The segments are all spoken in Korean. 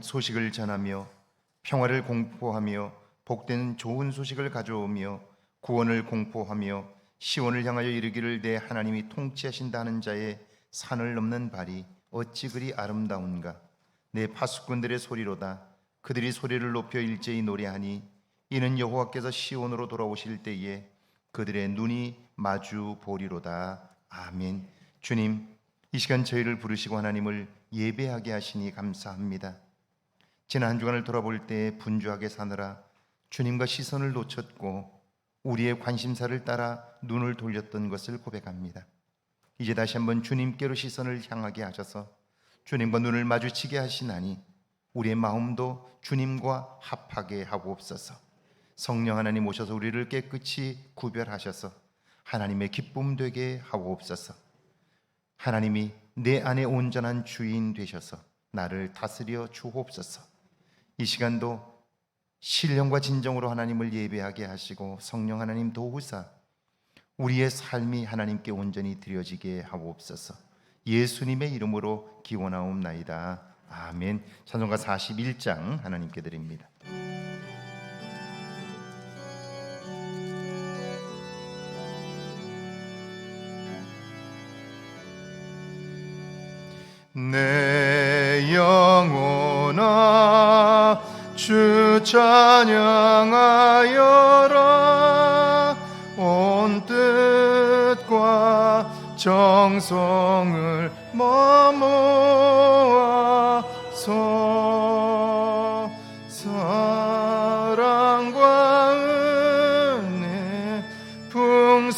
소식을 전하며 평화를 공포하며 복된 좋은 소식을 가져오며 구원을 공포하며 시온을 향하여 이르기를 내 하나님이 통치하신다는 자의 산을 넘는 발이 어찌 그리 아름다운가. 내 파수꾼들의 소리로다. 그들이 소리를 높여 일제히 노래하니 이는 여호와께서 시온으로 돌아오실 때에 그들의 눈이 마주 보리로다. 아멘. 주님, 이 시간 저희를 부르시고 하나님을 예배하게 하시니 감사합니다. 지난 한 주간을 돌아볼 때 분주하게 사느라 주님과 시선을 놓쳤고 우리의 관심사를 따라 눈을 돌렸던 것을 고백합니다. 이제 다시 한번 주님께로 시선을 향하게 하셔서 주님과 눈을 마주치게 하시나니 우리의 마음도 주님과 합하게 하옵소서. 성령 하나님 오셔서 우리를 깨끗이 구별하셔서 하나님의 기쁨 되게 하옵소서. 하나님이 내 안에 온전한 주인 되셔서 나를 다스려 주옵소서. 이 시간도 신령과 진정으로 하나님을 예배하게 하시고 성령 하나님 도우사 우리의 삶이 하나님께 온전히 드려지게 하옵소서. 예수님의 이름으로 기원하옵나이다. 아멘. 찬송가 41장 하나님께 드립니다. 내 영혼아 주 찬양하여라. 온 뜻과 정성을 머모아서 사랑과 은혜 풍성하시니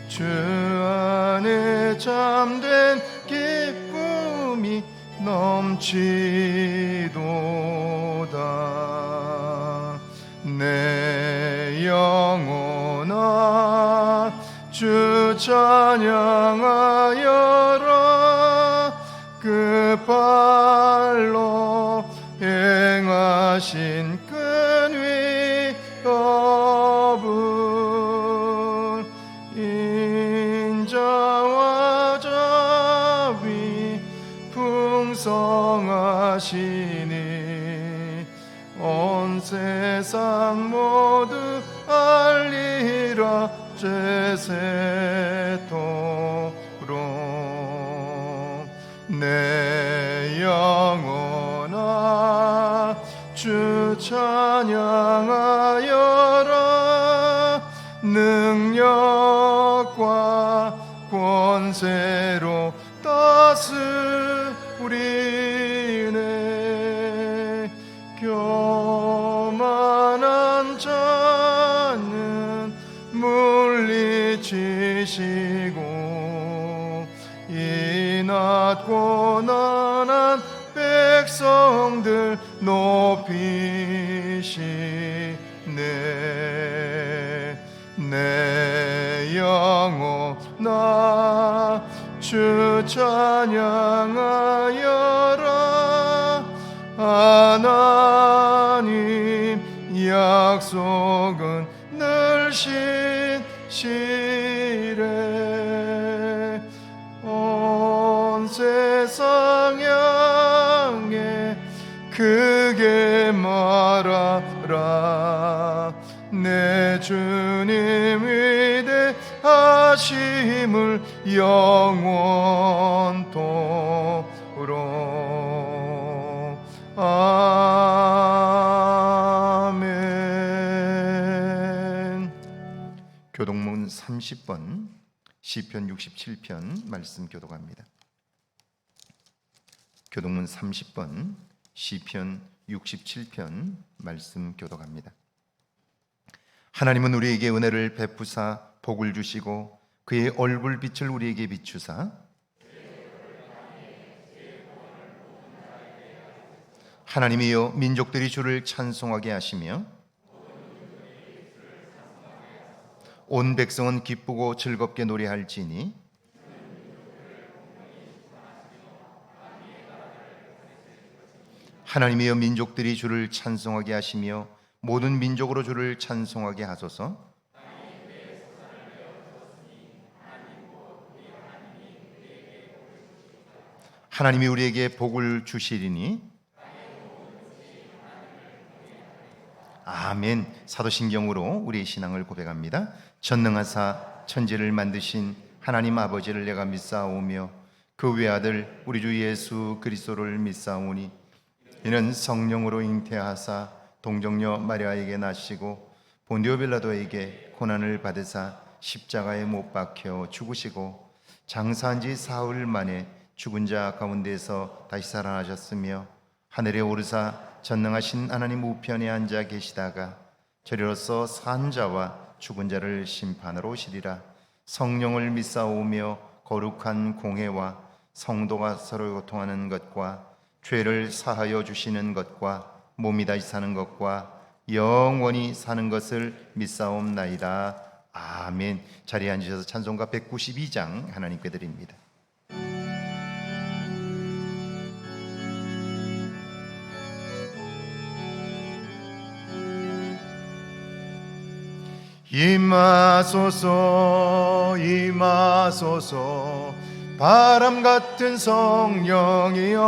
주 안에 참된 기쁨이 넘치도다. 내 영혼아 주 찬양하여라. 그 발로 행하신 큰 위협은 인자와 자비 풍성하시니 온 세상 모두 알리라. 제세토록 내 영혼아 주 찬양하여라. 능력과 권세로 다스리네. 교만한 자는 물리치시고 이 낮고 나난 백성들 높이시네. 내 영혼아 주 찬양하여라. 하나님 약속은 늘 신실해. 온 세상 향해 크게 말하라. 내 주님 위대하심을 영원토록. 아멘. 교동문 30번 시편 67편 말씀 교독합니다. 교동문 30번 시편 67편 말씀 교독합니다. 하나님은 우리에게 은혜를 베푸사 복을 주시고 그의 얼굴빛을 우리에게 비추사 하나님이여 민족들이 주를 찬송하게 하시며 온 백성은 기쁘고 즐겁게 노래할지니 하나님이여 민족들이 주를 찬송하게 하시며 모든 민족으로 주를 찬송하게 하소서. 하나님이 우리에게 복을 주시리니 아멘. 사도신경으로 우리의 신앙을 고백합니다. 전능하사 천지를 만드신 하나님 아버지를 내가 믿사오며 그 외아들 우리 주 예수 그리스도를 믿사오니 이는 성령으로 잉태하사 동정녀 마리아에게 나시고 본디오 빌라도에게 고난을 받으사 십자가에 못 박혀 죽으시고 장사한 지 사흘 만에 죽은 자 가운데서 다시 살아나셨으며 하늘에 오르사 전능하신 하나님 우편에 앉아 계시다가 저리로서 산 자와 죽은 자를 심판하러 오시리라. 성령을 믿사오며 거룩한 공회와 성도가 서로 교통하는 것과 죄를 사하여 주시는 것과 몸이 다시 사는 것과 영원히 사는 것을 믿사옵나이다. 아멘. 자리에 앉으셔서 찬송가 192장 하나님께 드립니다. 임하소서 임하소서 바람 같은 성령이여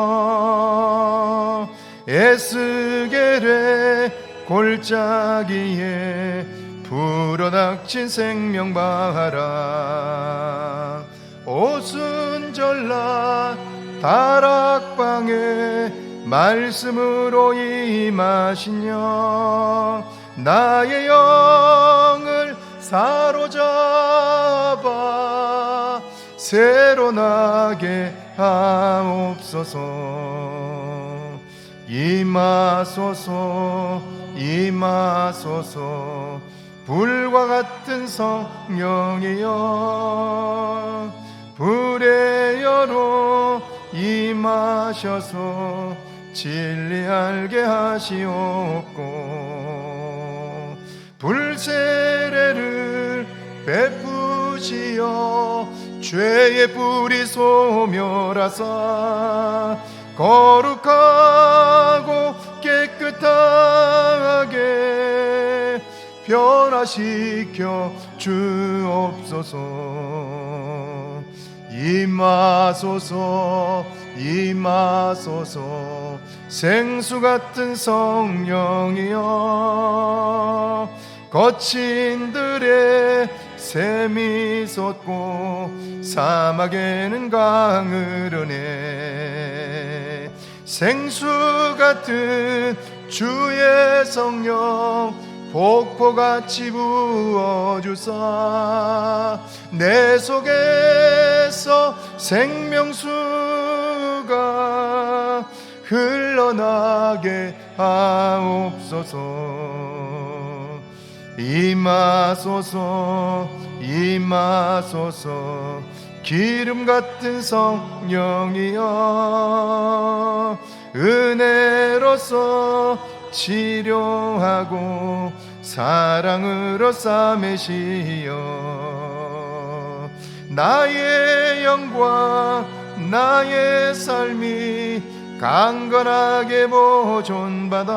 에스겔의 골짜기에 불어닥친 생명바람 오순절날 다락방에 말씀으로 임하시며 나의 영을 사로잡아 새로 나게 하옵소서. 임하소서 임하소서 불과 같은 성령이여 불의 여로 임하셔서 진리 알게 하시옵고 불세례를 베푸시어 죄의 뿌리 소멸하사 거룩하고 깨끗하게 변화시켜 주옵소서. 임하소서 임하소서 생수 같은 성령이여 거친들의 샘이 솟고 사막에는 강을 흐르네 생수 같은 주의 성령 폭포같이 부어주사 내 속에서 생명수가 흘러나게 하옵소서. 임하소서 임하소서 기름 같은 성령이여 은혜로서 치료하고 사랑으로 싸매시어 나의 영광 나의 삶이 강건하게 보존받아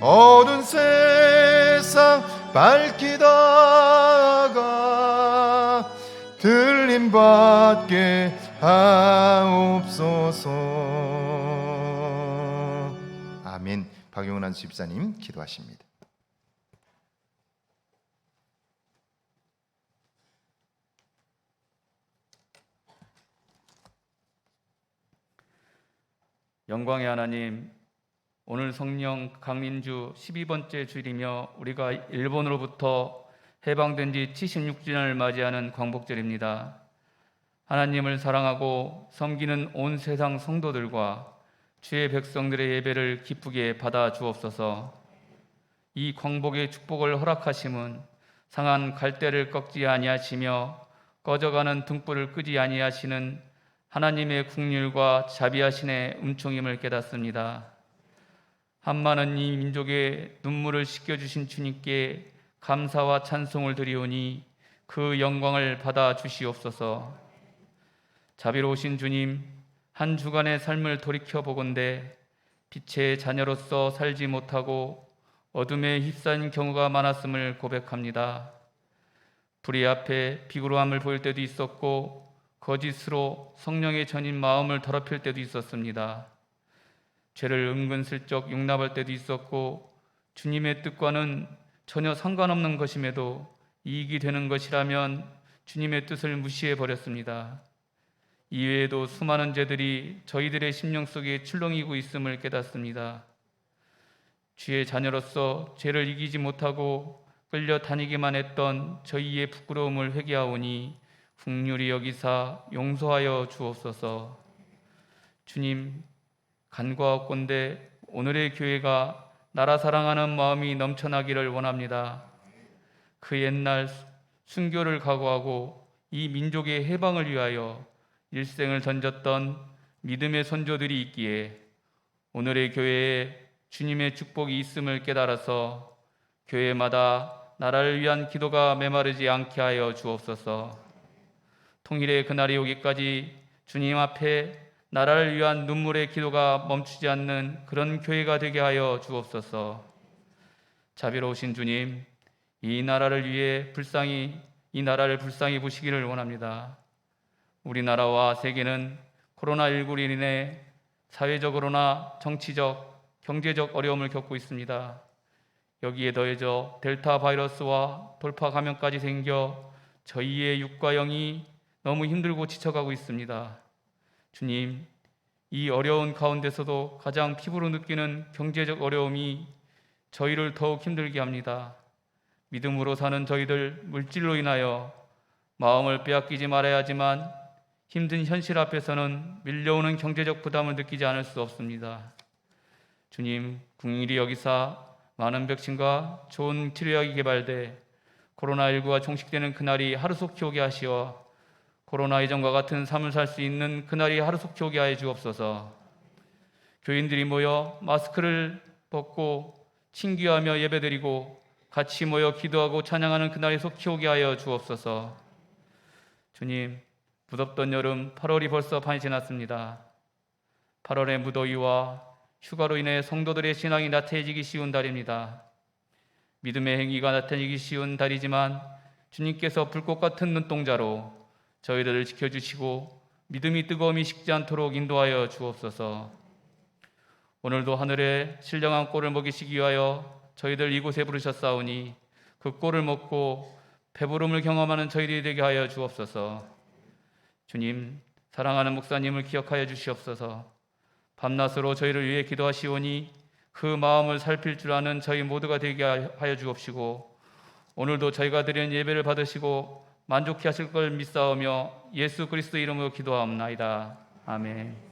어두운 세상 밝히다가 들림받게 하옵소서. 아멘. 박용란 집사님 기도하십니다. 영광의 하나님, 오늘 성령 강림주 12번째 주일이며 우리가 일본으로부터 해방된 지 76주년을 맞이하는 광복절입니다. 하나님을 사랑하고 섬기는 온 세상 성도들과 주의 백성들의 예배를 기쁘게 받아 주옵소서. 이 광복의 축복을 허락하심은 상한 갈대를 꺾지 아니하시며 꺼져가는 등불을 끄지 아니하시는 하나님의 국률과 자비하신의 은총임을 깨닫습니다. 한많은 이 민족의 눈물을 씻겨주신 주님께 감사와 찬송을 드리오니 그 영광을 받아 주시옵소서. 자비로우신 주님, 한 주간의 삶을 돌이켜보건대 빛의 자녀로서 살지 못하고 어둠에 휩싸인 경우가 많았음을 고백합니다. 불의 앞에 비굴함을 보일 때도 있었고 거짓으로 성령의 전인 마음을 더럽힐 때도 있었습니다. 죄를 은근슬쩍 용납할 때도 있었고 주님의 뜻과는 전혀 상관없는 것임에도 이익이 되는 것이라면 주님의 뜻을 무시해 버렸습니다. 이외에도 수많은 죄들이 저희들의 심령 속에 출렁이고 있음을 깨닫습니다. 주의 자녀로서 죄를 이기지 못하고 끌려다니기만 했던 저희의 부끄러움을 회개하오니 긍휼히 여기사 용서하여 주옵소서. 주님, 간과하건대 오늘의 교회가 나라 사랑하는 마음이 넘쳐나기를 원합니다. 그 옛날 순교를 각오하고 이 민족의 해방을 위하여 일생을 던졌던 믿음의 선조들이 있기에 오늘의 교회에 주님의 축복이 있음을 깨달아서 교회마다 나라를 위한 기도가 메마르지 않게 하여 주옵소서. 통일의 그날이 오기까지 주님 앞에 나라를 위한 눈물의 기도가 멈추지 않는 그런 교회가 되게 하여 주옵소서. 자비로우신 주님, 이 나라를 불쌍히 보시기를 원합니다. 우리나라와 세계는 코로나19로 인해 사회적으로나 정치적, 경제적 어려움을 겪고 있습니다. 여기에 더해져 델타 바이러스와 돌파 감염까지 생겨 저희의 육과 영이 너무 힘들고 지쳐가고 있습니다. 주님, 이 어려운 가운데서도 가장 피부로 느끼는 경제적 어려움이 저희를 더욱 힘들게 합니다. 믿음으로 사는 저희들 물질로 인하여 마음을 빼앗기지 말아야 하지만 힘든 현실 앞에서는 밀려오는 경제적 부담을 느끼지 않을 수 없습니다. 주님, 긍휼히 여기사 많은 백신과 좋은 치료약이 개발돼 코로나19가 종식되는 그날이 하루속히 오게 하시어 코로나 이전과 같은 삶을 살 수 있는 그날이 하루속히 오게 하여 주옵소서. 교인들이 모여 마스크를 벗고 친교하며 예배드리고 같이 모여 기도하고 찬양하는 그날이 속히 오게 하여 주옵소서. 주님, 무덥던 여름 8월이 벌써 반이 지났습니다. 8월의 무더위와 휴가로 인해 성도들의 신앙이 나태해지기 쉬운 달입니다. 믿음의 행위가 나타내기 쉬운 달이지만 주님께서 불꽃 같은 눈동자로 저희들을 지켜주시고 믿음이 뜨거움이 식지 않도록 인도하여 주옵소서. 오늘도 하늘에 신령한 꼴을 먹이시기 위하여 저희들 이곳에 부르셨사오니 그 꼴을 먹고 배부름을 경험하는 저희들이 되게 하여 주옵소서. 주님, 사랑하는 목사님을 기억하여 주시옵소서. 밤낮으로 저희를 위해 기도하시오니 그 마음을 살필 줄 아는 저희 모두가 되게 하여 주옵시고 오늘도 저희가 드리는 예배를 받으시고 만족해 하실 걸 믿사오며 예수 그리스도 이름으로 기도하옵나이다. 아멘.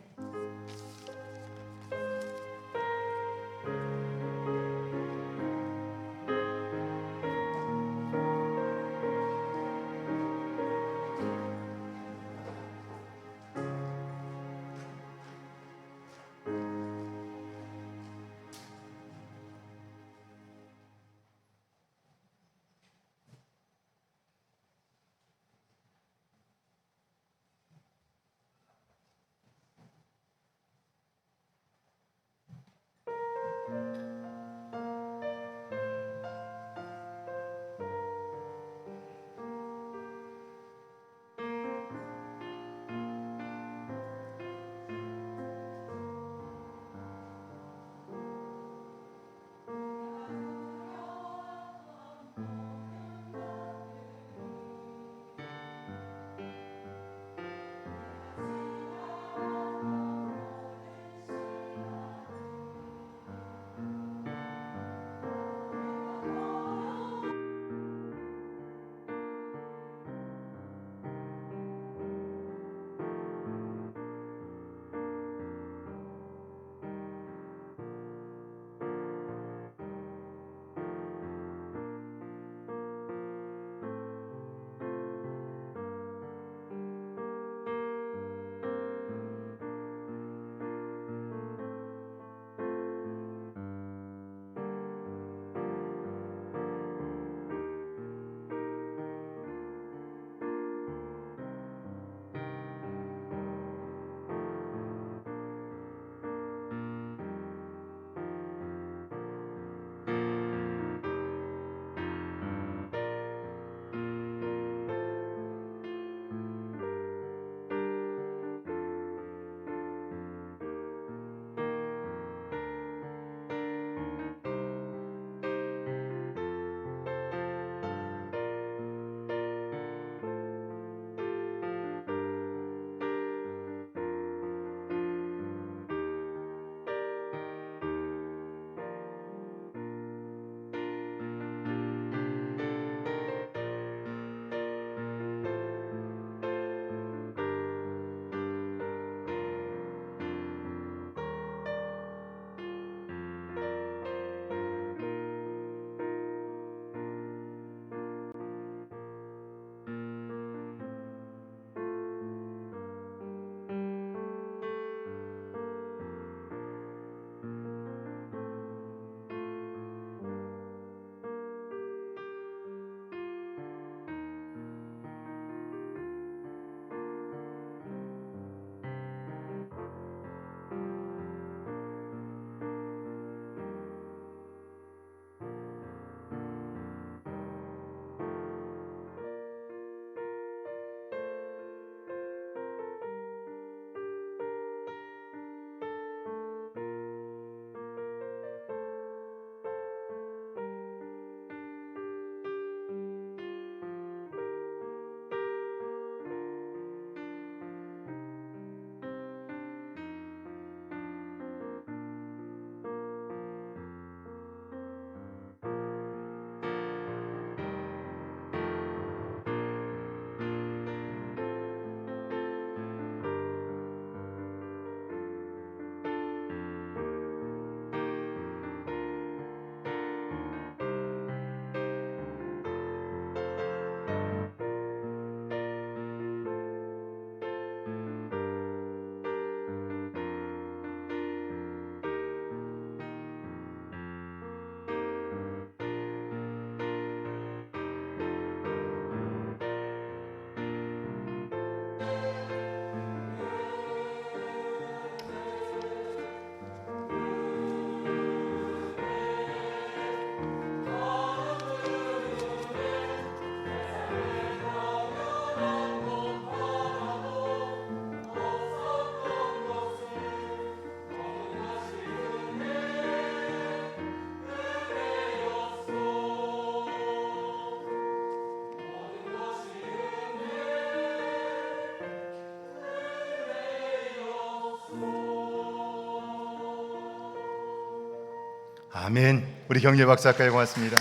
아멘. 우리 경례 박사까지 고맙습니다.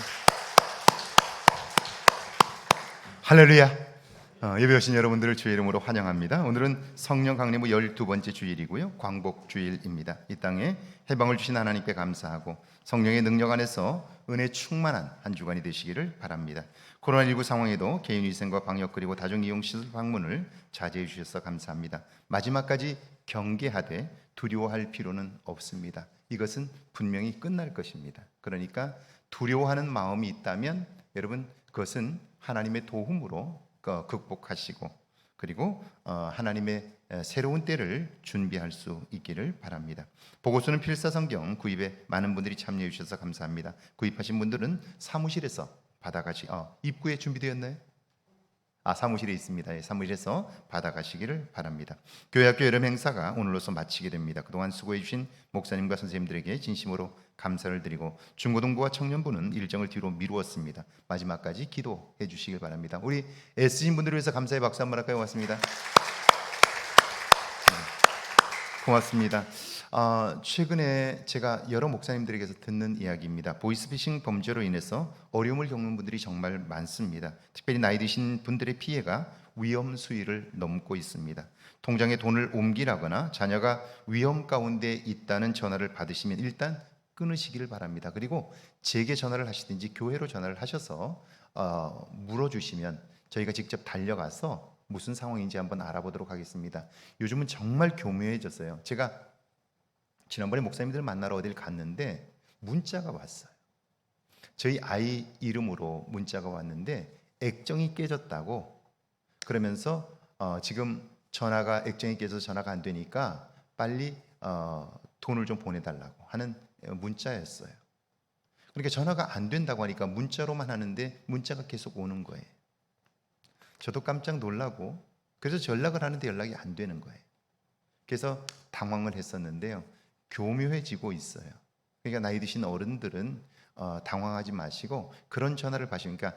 할렐루야. 예배 오신 여러분들을 주의 이름으로 환영합니다. 오늘은 성령 강림후 12번째 주일이고요, 광복 주일입니다. 이 땅에 해방을 주신 하나님께 감사하고 성령의 능력 안에서 은혜 충만한 한 주간이 되시기를 바랍니다. 코로나19 상황에도 개인위생과 방역 그리고 다중이용시설 방문을 자제해 주셔서 감사합니다. 마지막까지 경계하되 두려워할 필요는 없습니다. 이것은 분명히 끝날 것입니다. 그러니까 두려워하는 마음이 있다면 여러분, 그것은 하나님의 도움으로 극복하시고 그리고 하나님의 새로운 때를 준비할 수 있기를 바랍니다. 보고서는 필사성경 구입에 많은 분들이 참여해 주셔서 감사합니다. 구입하신 분들은 사무실에서 받아가시. 입구에 준비되었나요? 사무실에 있습니다. 사무실에서 받아가시기를 바랍니다. 교회학교 여름 행사가 오늘로서 마치게 됩니다. 그동안 수고해 주신 목사님과 선생님들에게 진심으로 감사를 드리고 중고등부와 청년부는 일정을 뒤로 미루었습니다. 마지막까지 기도해 주시길 바랍니다. 우리 애쓰신 분들을 위해서 감사의 박수 한번 할까요? 고맙습니다. 고맙습니다. 최근에 제가 여러 목사님들에게서 듣는 이야기입니다. 보이스피싱 범죄로 인해서 어려움을 겪는 분들이 정말 많습니다. 특별히 나이 드신 분들의 피해가 위험 수위를 넘고 있습니다. 통장에 돈을 옮기라거나 자녀가 위험 가운데 있다는 전화를 받으시면 일단 끊으시기를 바랍니다. 그리고 제게 전화를 하시든지 교회로 전화를 하셔서 물어주시면 저희가 직접 달려가서 무슨 상황인지 한번 알아보도록 하겠습니다. 요즘은 정말 교묘해졌어요. 제가 지난번에 목사님들 만나러 어딜 갔는데 문자가 왔어요. 저희 아이 이름으로 문자가 왔는데 액정이 깨졌다고, 그러면서 지금 전화가 액정이 깨져서 전화가 안 되니까 빨리 돈을 좀 보내달라고 하는 문자였어요. 그러니까 전화가 안 된다고 하니까 문자로만 하는데 문자가 계속 오는 거예요. 저도 깜짝 놀라고 그래서 연락을 하는데 연락이 안 되는 거예요. 그래서 당황을 했었는데요. 교묘해지고 있어요. 그러니까 나이 드신 어른들은 당황하지 마시고 그런 전화를 받으시니까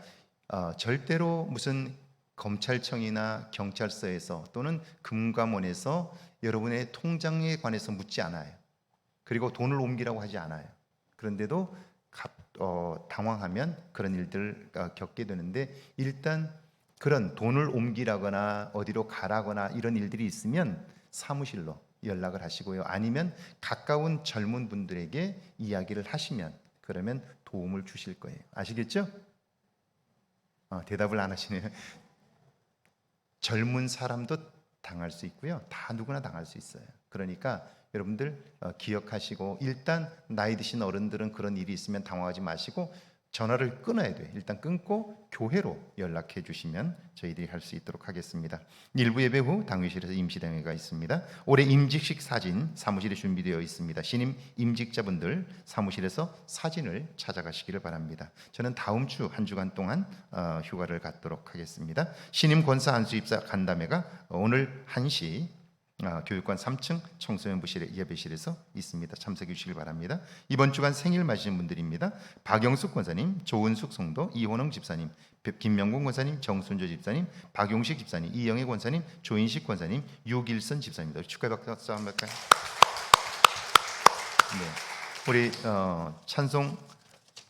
절대로 무슨 검찰청이나 경찰서에서 또는 금감원에서 여러분의 통장에 관해서 묻지 않아요. 그리고 돈을 옮기라고 하지 않아요. 그런데도 당황하면 그런 일들을 겪게 되는데, 일단 그런 돈을 옮기라거나 어디로 가라거나 이런 일들이 있으면 사무실로 연락을 하시고요. 아니면 가까운 젊은 분들에게 이야기를 하시면 그러면 도움을 주실 거예요. 아시겠죠? 대답을 안 하시네요. 젊은 사람도 당할 수 있고요. 다 누구나 당할 수 있어요. 그러니까 여러분들 기억하시고, 일단 나이 드신 어른들은 그런 일이 있으면 당황하지 마시고 전화를 끊어야 돼요. 일단 끊고 교회로 연락해 주시면 저희들이 할 수 있도록 하겠습니다. 일부 예배 후 당회실에서 임시당회가 있습니다. 올해 임직식 사진 사무실에 준비되어 있습니다. 신임 임직자분들 사무실에서 사진을 찾아가시기를 바랍니다. 저는 다음 주 한 주간 동안 휴가를 갖도록 하겠습니다. 신임 권사 안수 입사 간담회가 오늘 1시 교육관 3층 청소년부실의 예배실에서 있습니다. 참석해 주시길 바랍니다. 이번 주간 생일 맞으신 분들입니다. 박영숙 권사님, 조은숙 성도, 이호능 집사님, 김명곤 권사님, 정순조 집사님, 박용식 집사님, 이영애 권사님, 조인식 권사님, 유길선 집사님입니다. 축하의 박수 한번 할까요? 네, 우리 찬송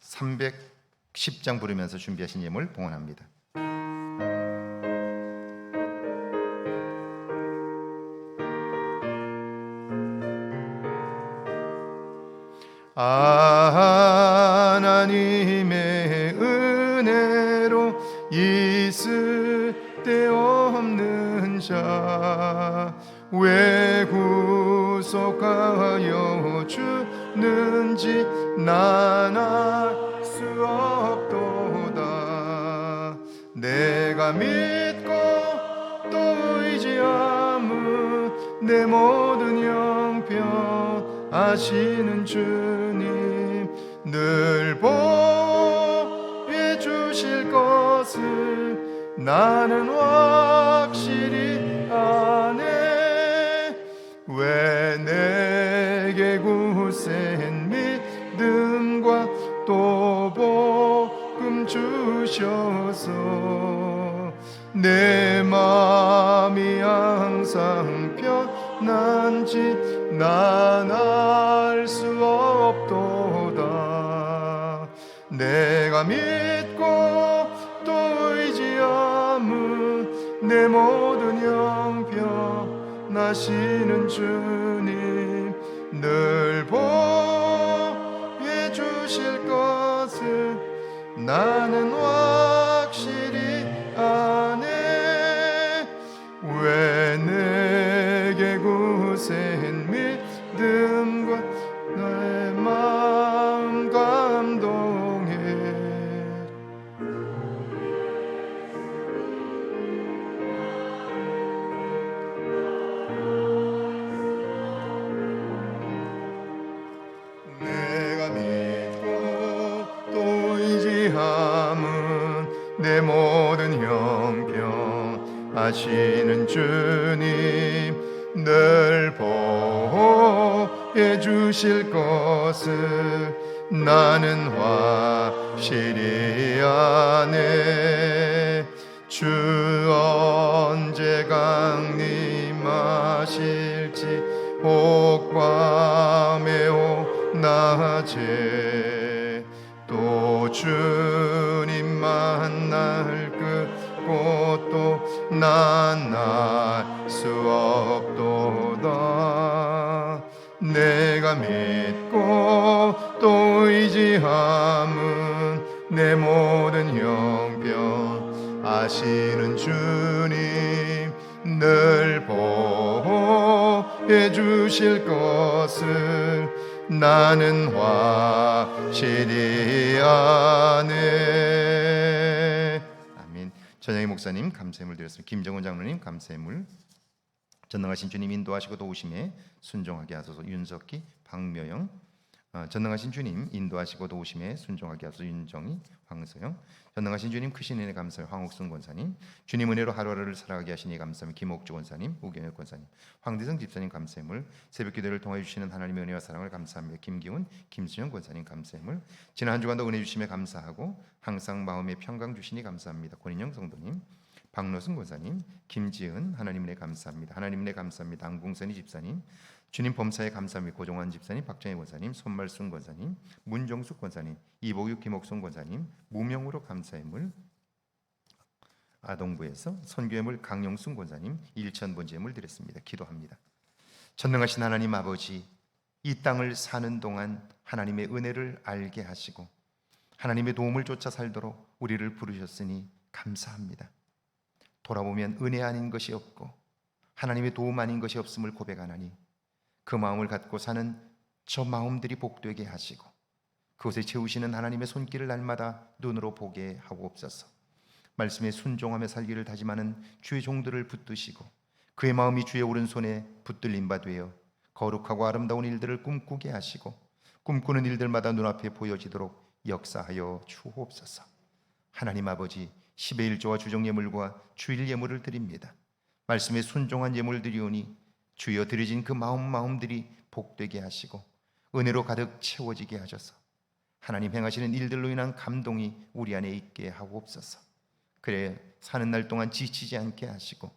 310장 부르면서 준비하신 예물 봉헌합니다. 하나님의 은혜로 있을 데 없는 자 왜 구속하여 주는지 난 알 수 없도다. 내가 믿고 또 의지함은 내 모든 형편 아시는 주님 늘 보여 주실 것을 나는 확실히 아네. 왜 내게 굳센 믿음과 또 복음 주셔서 내 마음이 항상 편한지 난 알 수 없도다. 내가 믿고 또 의지함은 내 모든 형편 나시는 주님 늘 보해 주실 것을 나는 확실히 아네. 왜 내게 굳센 믿음과 나의 마음 감동해. 내가 믿고 또 의지함은 내 모든 형편 아시는 주님 늘 보호해 주실 것을 나는 확실히 아네. 주 언제 강림하실지 혹 밤에 혹 낮에 또 주님 만날 그곳도 만날 수 없도다. 내가 믿고 또 의지함은 내 모든 형편 아시는 주님 늘 보호해 주실 것을 나는 확실히 아네. 아멘. 전영희 목사님 감사함을 드렸습니다. 김정은 장로님 감사함을. 전능하신 주님 인도하시고 도우심에 순종하게 하소서. 윤석기, 박묘영. 전능하신 주님 인도하시고 도우심에 순종하게 하소서. 윤정희, 황서영. 전능하신 주님 크신 은혜 감사해요. 황옥순 권사님. 주님 은혜로 하루하루를 살아가게 하시니 감사합니다. 김옥주 권사님, 우경혁 권사님, 황대성 집사님 감사함을. 새벽 기도를 통해 주시는 하나님의 은혜와 사랑을 감사합니다. 김기훈, 김수영 권사님 감사함을. 지난 한 주간도 은혜 주심에 감사하고 항상 마음에 평강 주시니 감사합니다. 권인영 성도님, 박노승 권사님, 김지은 하나님 은혜 감사합니다. 하나님 은혜 감사합니다. 안궁선이 집사님, 주님 범사에 감사합니다. 고종환 집사님, 박정혜 권사님, 손말순 권사님, 문정숙 권사님, 이복육 김옥송 권사님, 무명으로 감사함을. 아동부에서 선교회물 강용순 권사님 1,000번제물 드렸습니다. 기도합니다. 전능하신 하나님 아버지, 이 땅을 사는 동안 하나님의 은혜를 알게 하시고 하나님의 도움을 쫓아 살도록 우리를 부르셨으니 감사합니다. 돌아보면 은혜 아닌 것이 없고 하나님의 도움 아닌 것이 없음을 고백하나니 그 마음을 갖고 사는 저 마음들이 복되게 하시고 그곳에 채우시는 하나님의 손길을 날마다 눈으로 보게 하옵소서. 말씀에 순종하며 살기를 다짐하는 주의 종들을 붙드시고 그의 마음이 주의 오른손에 붙들린 바 되어 거룩하고 아름다운 일들을 꿈꾸게 하시고 꿈꾸는 일들마다 눈앞에 보여지도록 역사하여 주옵소서. 하나님 아버지, 10의 1조와 주정 예물과 주일 예물을 드립니다. 말씀에 순종한 예물 드리오니 주여 드려진 그 마음들이 복되게 하시고 은혜로 가득 채워지게 하셔서 하나님 행하시는 일들로 인한 감동이 우리 안에 있게 하옵소서. 그래 사는 날 동안 지치지 않게 하시고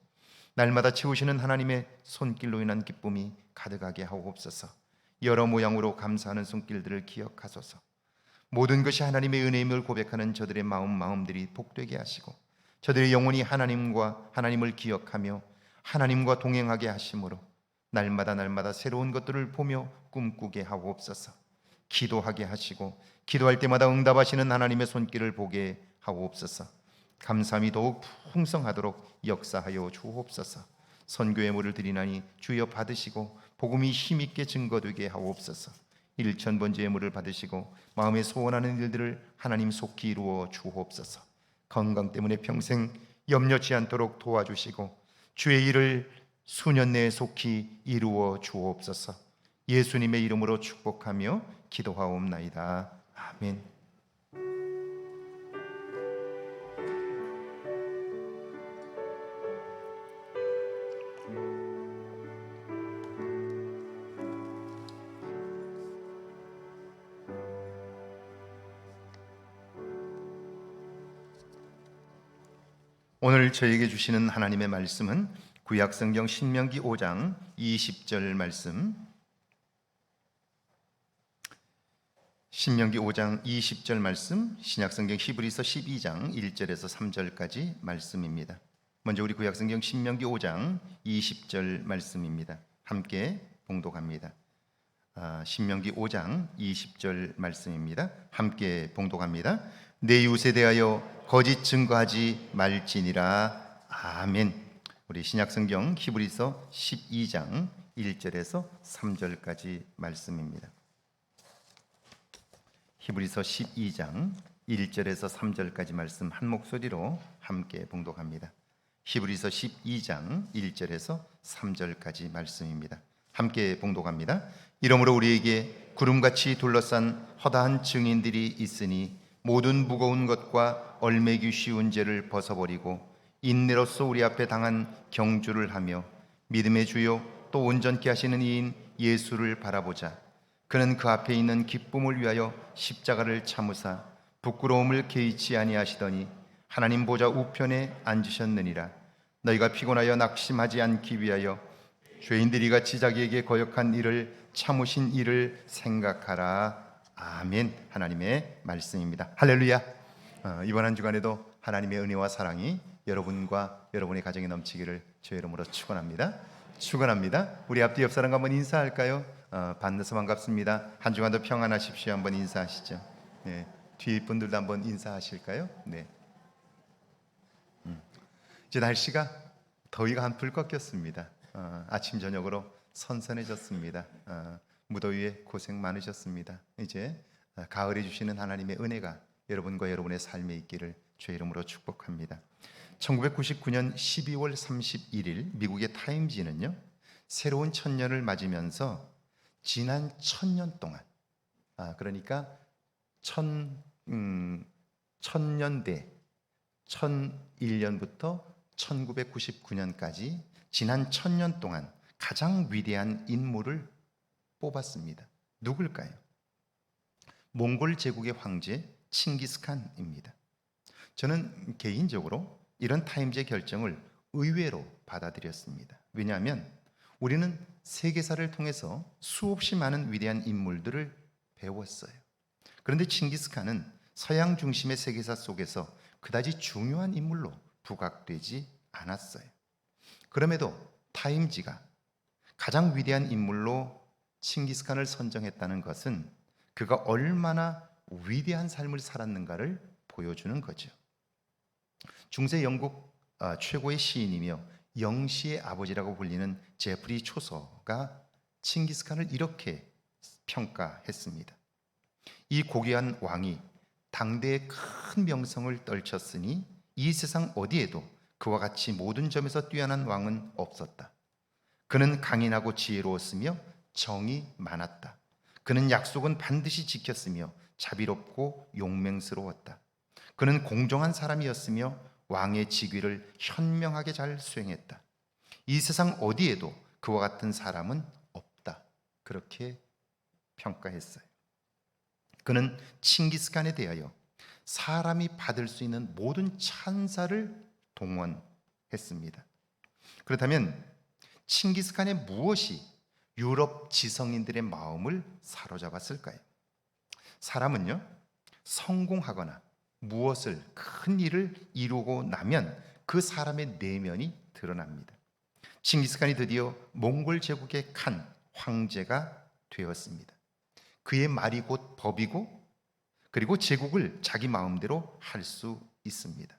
날마다 채우시는 하나님의 손길로 인한 기쁨이 가득하게 하옵소서. 여러 모양으로 감사하는 손길들을 기억하소서. 모든 것이 하나님의 은혜임을 고백하는 저들의 마음들이 복되게 하시고 저들의 영혼이 하나님을 기억하며 하나님과 동행하게 하심으로 날마다 새로운 것들을 보며 꿈꾸게 하옵소서. 기도하게 하시고 기도할 때마다 응답하시는 하나님의 손길을 보게 하옵소서. 감사함이 더욱 풍성하도록 역사하여 주옵소서. 선교의 물을 드리나니 주여 받으시고 복음이 힘있게 증거되게 하옵소서. 1,000번제의 물을 받으시고 마음에 소원하는 일들을 하나님 속히 이루어 주옵소서. 건강 때문에 평생 염려치 않도록 도와주시고 주의 일을 수년 내에 속히 이루어 주옵소서. 예수님의 이름으로 축복하며 기도하옵나이다. 아멘. 오늘 저에게 주시는 하나님의 말씀은 구약성경 신명기 5장 20절 말씀. 신명기 5장 20절 말씀, 신약성경 히브리서 12장 1절에서 3절까지 말씀입니다. 먼저 우리 구약성경 신명기 5장 20절 말씀입니다. 함께 봉독합니다. 신명기 5장 20절 말씀입니다. 함께 봉독합니다. 내 이웃에 대하여 거짓 증거하지 말지니라. 아멘. 우리 신약성경 히브리서 12장 1절에서 3절까지 말씀입니다. 히브리서 12장 1절에서 3절까지 말씀 한 목소리로 함께 봉독합니다. 히브리서 12장 1절에서 3절까지 말씀입니다. 함께 봉독합니다. 이러므로 우리에게 구름같이 둘러싼 허다한 증인들이 있으니 모든 무거운 것과 얼매기 쉬운 죄를 벗어버리고 인내로서 우리 앞에 당한 경주를 하며 믿음의 주요 또 온전케 하시는 이인 예수를 바라보자. 그는 그 앞에 있는 기쁨을 위하여 십자가를 참으사 부끄러움을 개의치 아니하시더니 하나님 보좌 우편에 앉으셨느니라. 너희가 피곤하여 낙심하지 않기 위하여 죄인들이 같이 자기에게 거역한 일을 참으신 이를 생각하라. 아멘. 하나님의 말씀입니다. 할렐루야. 이번 한 주간에도 하나님의 은혜와 사랑이 여러분과 여러분의 가정에 넘치기를 주의 이름으로 축원합니다. 축원합니다. 우리 앞뒤 옆 사람과 한번 인사할까요? 만나서 반갑습니다. 한 주간도 평안하십시오. 한번 인사하시죠. 네, 뒤에 분들도 한번 인사하실까요? 네. 이제 날씨가 더위가 한풀 꺾였습니다. 아침 저녁으로 선선해졌습니다. 무더위에 고생 많으셨습니다. 이제 가을에 주시는 하나님의 은혜가 여러분과 여러분의 삶에 있기를 주의 이름으로 축복합니다. 1999년 12월 31일 미국의 타임지는요, 새로운 천년을 맞으면서 지난 1000년 동안, 그러니까 천년대 1001년부터 1999년까지 지난 1000년 동안 가장 위대한 인물을 뽑았습니다. 누굴까요? 몽골 제국의 황제 칭기스칸입니다. 저는 개인적으로 이런 타임즈의 결정을 의외로 받아들였습니다. 왜냐하면 우리는 세계사를 통해서 수없이 많은 위대한 인물들을 배웠어요. 그런데 칭기스칸은 서양 중심의 세계사 속에서 그다지 중요한 인물로 부각되지 않았어요. 그럼에도 타임지가 가장 위대한 인물로 칭기스칸을 선정했다는 것은 그가 얼마나 위대한 삶을 살았는가를 보여주는 거죠. 중세 영국 최고의 시인이며 영시의 아버지라고 불리는 제프리 초서가 칭기스칸을 이렇게 평가했습니다. 이 고귀한 왕이 당대의 큰 명성을 떨쳤으니 이 세상 어디에도 그와 같이 모든 점에서 뛰어난 왕은 없었다. 그는 강인하고 지혜로웠으며 정이 많았다. 그는 약속은 반드시 지켰으며 자비롭고 용맹스러웠다. 그는 공정한 사람이었으며 왕의 직위를 현명하게 잘 수행했다. 이 세상 어디에도 그와 같은 사람은 없다. 그렇게 평가했어요. 그는 칭기스칸에 대하여 사람이 받을 수 있는 모든 찬사를 동원했습니다. 그렇다면 칭기스칸의 무엇이 유럽 지성인들의 마음을 사로잡았을까요? 사람은요, 성공하거나 무엇을 큰 일을 이루고 나면 그 사람의 내면이 드러납니다. 칭기스칸이 드디어 몽골 제국의 칸 황제가 되었습니다. 그의 말이 곧 법이고 그리고 제국을 자기 마음대로 할 수 있습니다.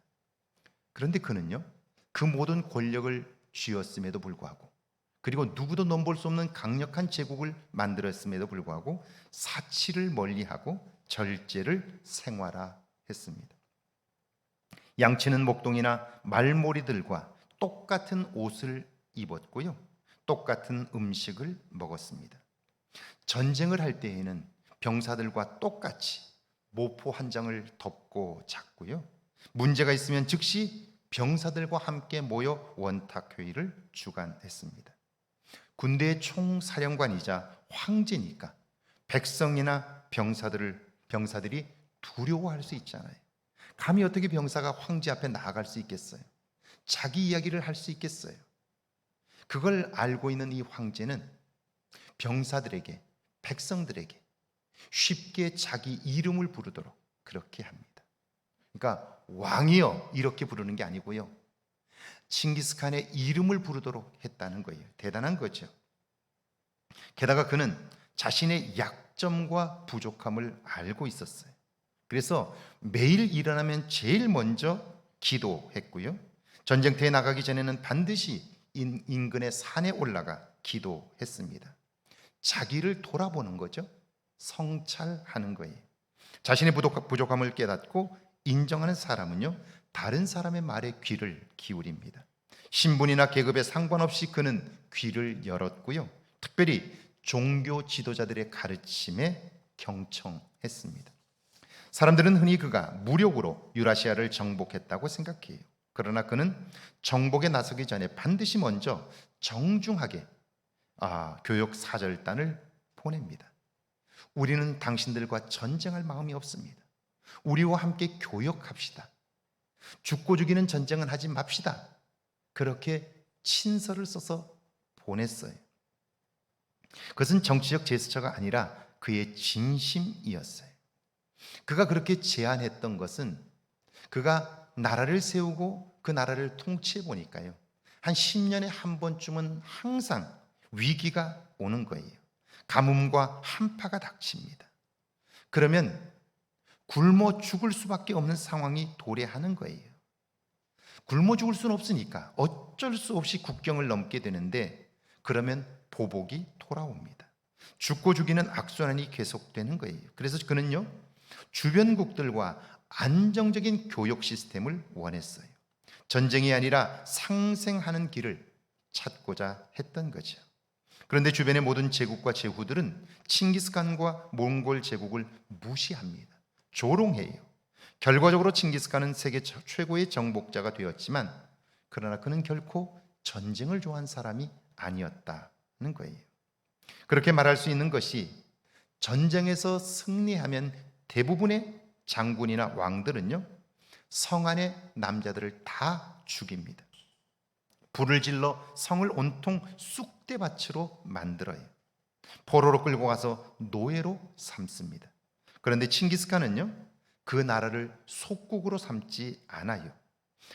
그런데 그는요, 그 모든 권력을 쥐었음에도 불구하고 그리고 누구도 넘볼 수 없는 강력한 제국을 만들었음에도 불구하고 사치를 멀리하고 절제를 생활화했습니다. 양치는 목동이나 말모리들과 똑같은 옷을 입었고요, 똑같은 음식을 먹었습니다. 전쟁을 할 때에는 병사들과 똑같이 모포 한 장을 덮고 잤고요, 문제가 있으면 즉시 병사들과 함께 모여 원탁회의를 주관했습니다. 군대의 총사령관이자 황제니까 백성이나 병사들이 두려워할 수 있잖아요. 감히 어떻게 병사가 황제 앞에 나아갈 수 있겠어요? 자기 이야기를 할 수 있겠어요? 그걸 알고 있는 이 황제는 병사들에게, 백성들에게 쉽게 자기 이름을 부르도록 그렇게 합니다. 그러니까 왕이여 이렇게 부르는 게 아니고요, 칭기스칸의 이름을 부르도록 했다는 거예요. 대단한 거죠. 게다가 그는 자신의 약점과 부족함을 알고 있었어요. 그래서 매일 일어나면 제일 먼저 기도했고요, 전쟁터에 나가기 전에는 반드시 인근의 산에 올라가 기도했습니다. 자기를 돌아보는 거죠. 성찰하는 거예요. 자신의 부족함을 깨닫고 인정하는 사람은요, 다른 사람의 말에 귀를 기울입니다. 신분이나 계급에 상관없이 그는 귀를 열었고요, 특별히 종교 지도자들의 가르침에 경청했습니다. 사람들은 흔히 그가 무력으로 유라시아를 정복했다고 생각해요. 그러나 그는 정복에 나서기 전에 반드시 먼저 정중하게 교역 사절단을 보냅니다. 우리는 당신들과 전쟁할 마음이 없습니다. 우리와 함께 교역합시다. 죽고 죽이는 전쟁은 하지 맙시다. 그렇게 친서를 써서 보냈어요. 그것은 정치적 제스처가 아니라 그의 진심이었어요. 그가 그렇게 제안했던 것은 그가 나라를 세우고 그 나라를 통치해 보니까요, 한 10년에 한 번쯤은 항상 위기가 오는 거예요. 가뭄과 한파가 닥칩니다. 그러면 굶어 죽을 수밖에 없는 상황이 도래하는 거예요. 굶어 죽을 수는 없으니까 어쩔 수 없이 국경을 넘게 되는데, 그러면 보복이 돌아옵니다. 죽고 죽이는 악순환이 계속되는 거예요. 그래서 그는요, 주변국들과 안정적인 교역 시스템을 원했어요. 전쟁이 아니라 상생하는 길을 찾고자 했던 거죠. 그런데 주변의 모든 제국과 제후들은 칭기스칸과 몽골 제국을 무시합니다. 조롱해요. 결과적으로 칭기스칸은 세계 최고의 정복자가 되었지만, 그러나 그는 결코 전쟁을 좋아한 사람이 아니었다는 거예요. 그렇게 말할 수 있는 것이, 전쟁에서 승리하면 대부분의 장군이나 왕들은요, 성 안의 남자들을 다 죽입니다. 불을 질러 성을 온통 쑥대밭으로 만들어요. 포로로 끌고 가서 노예로 삼습니다. 그런데 칭기스칸은요, 그 나라를 속국으로 삼지 않아요.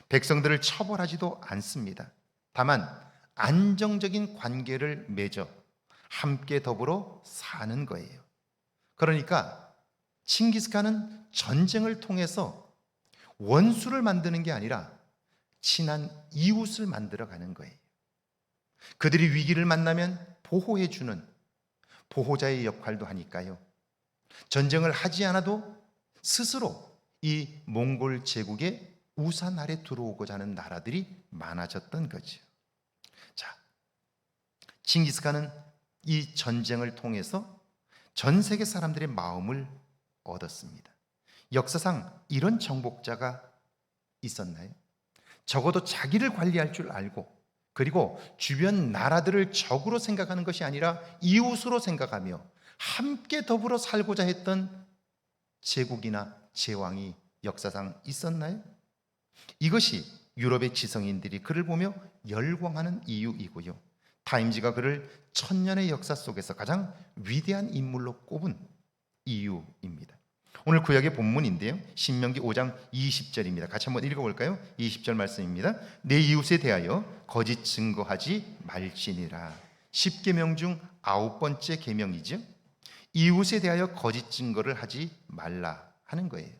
백성들을 처벌하지도 않습니다. 다만 안정적인 관계를 맺어 함께 더불어 사는 거예요. 그러니까 칭기스칸은 전쟁을 통해서 원수를 만드는 게 아니라 친한 이웃을 만들어가는 거예요. 그들이 위기를 만나면 보호해주는 보호자의 역할도 하니까요, 전쟁을 하지 않아도 스스로 이 몽골 제국의 우산 아래 들어오고자 하는 나라들이 많아졌던 거죠. 자, 칭기스칸은 이 전쟁을 통해서 전 세계 사람들의 마음을 얻었습니다. 역사상 이런 정복자가 있었나요? 적어도 자기를 관리할 줄 알고, 그리고 주변 나라들을 적으로 생각하는 것이 아니라 이웃으로 생각하며 함께 더불어 살고자 했던 제국이나 제왕이 역사상 있었나요? 이것이 유럽의 지성인들이 그를 보며 열광하는 이유이고요, 타임지가 그를 천년의 역사 속에서 가장 위대한 인물로 꼽은 이유입니다. 오늘 구약의 본문인데요, 신명기 5장 20절입니다. 같이 한번 읽어볼까요? 20절 말씀입니다. 내 이웃에 대하여 거짓 증거하지 말지니라. 10계명 중 9번째 계명이죠. 이웃에 대하여 거짓 증거를 하지 말라 하는 거예요.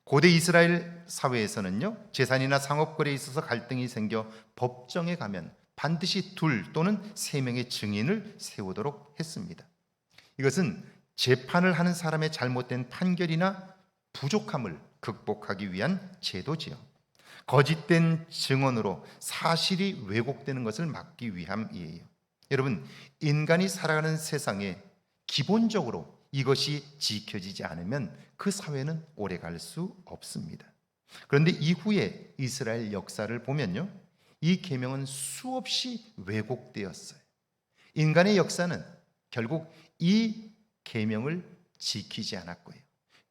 고대 이스라엘 사회에서는요, 재산이나 상업거래에 있어서 갈등이 생겨 법정에 가면 반드시 2 또는 3명의 증인을 세우도록 했습니다. 이것은 재판을 하는 사람의 잘못된 판결이나 부족함을 극복하기 위한 제도지요. 거짓된 증언으로 사실이 왜곡되는 것을 막기 위함이에요. 여러분, 인간이 살아가는 세상에 기본적으로 이것이 지켜지지 않으면 그 사회는 오래 갈 수 없습니다. 그런데 이후에 이스라엘 역사를 보면요, 이 계명은 수없이 왜곡되었어요. 인간의 역사는 결국 이 계명을 지키지 않았고요,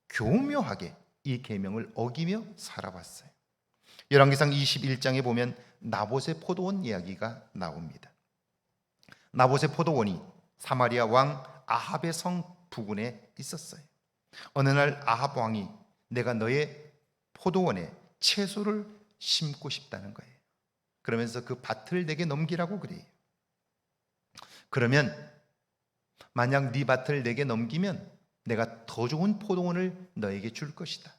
교묘하게 이 계명을 어기며 살아왔어요. 열왕기상 21장에 보면 나봇의 포도원 이야기가 나옵니다. 나봇의 포도원이 사마리아 왕 아합의 성 부근에 있었어요. 어느 날 아합 왕이 내가 너의 포도원에 채소를 심고 싶다는 거예요. 그러면서 그 밭을 내게 넘기라고 그래요. 그러면 만약 네 밭을 내게 넘기면 내가 더 좋은 포도원을 너에게 줄 것이다.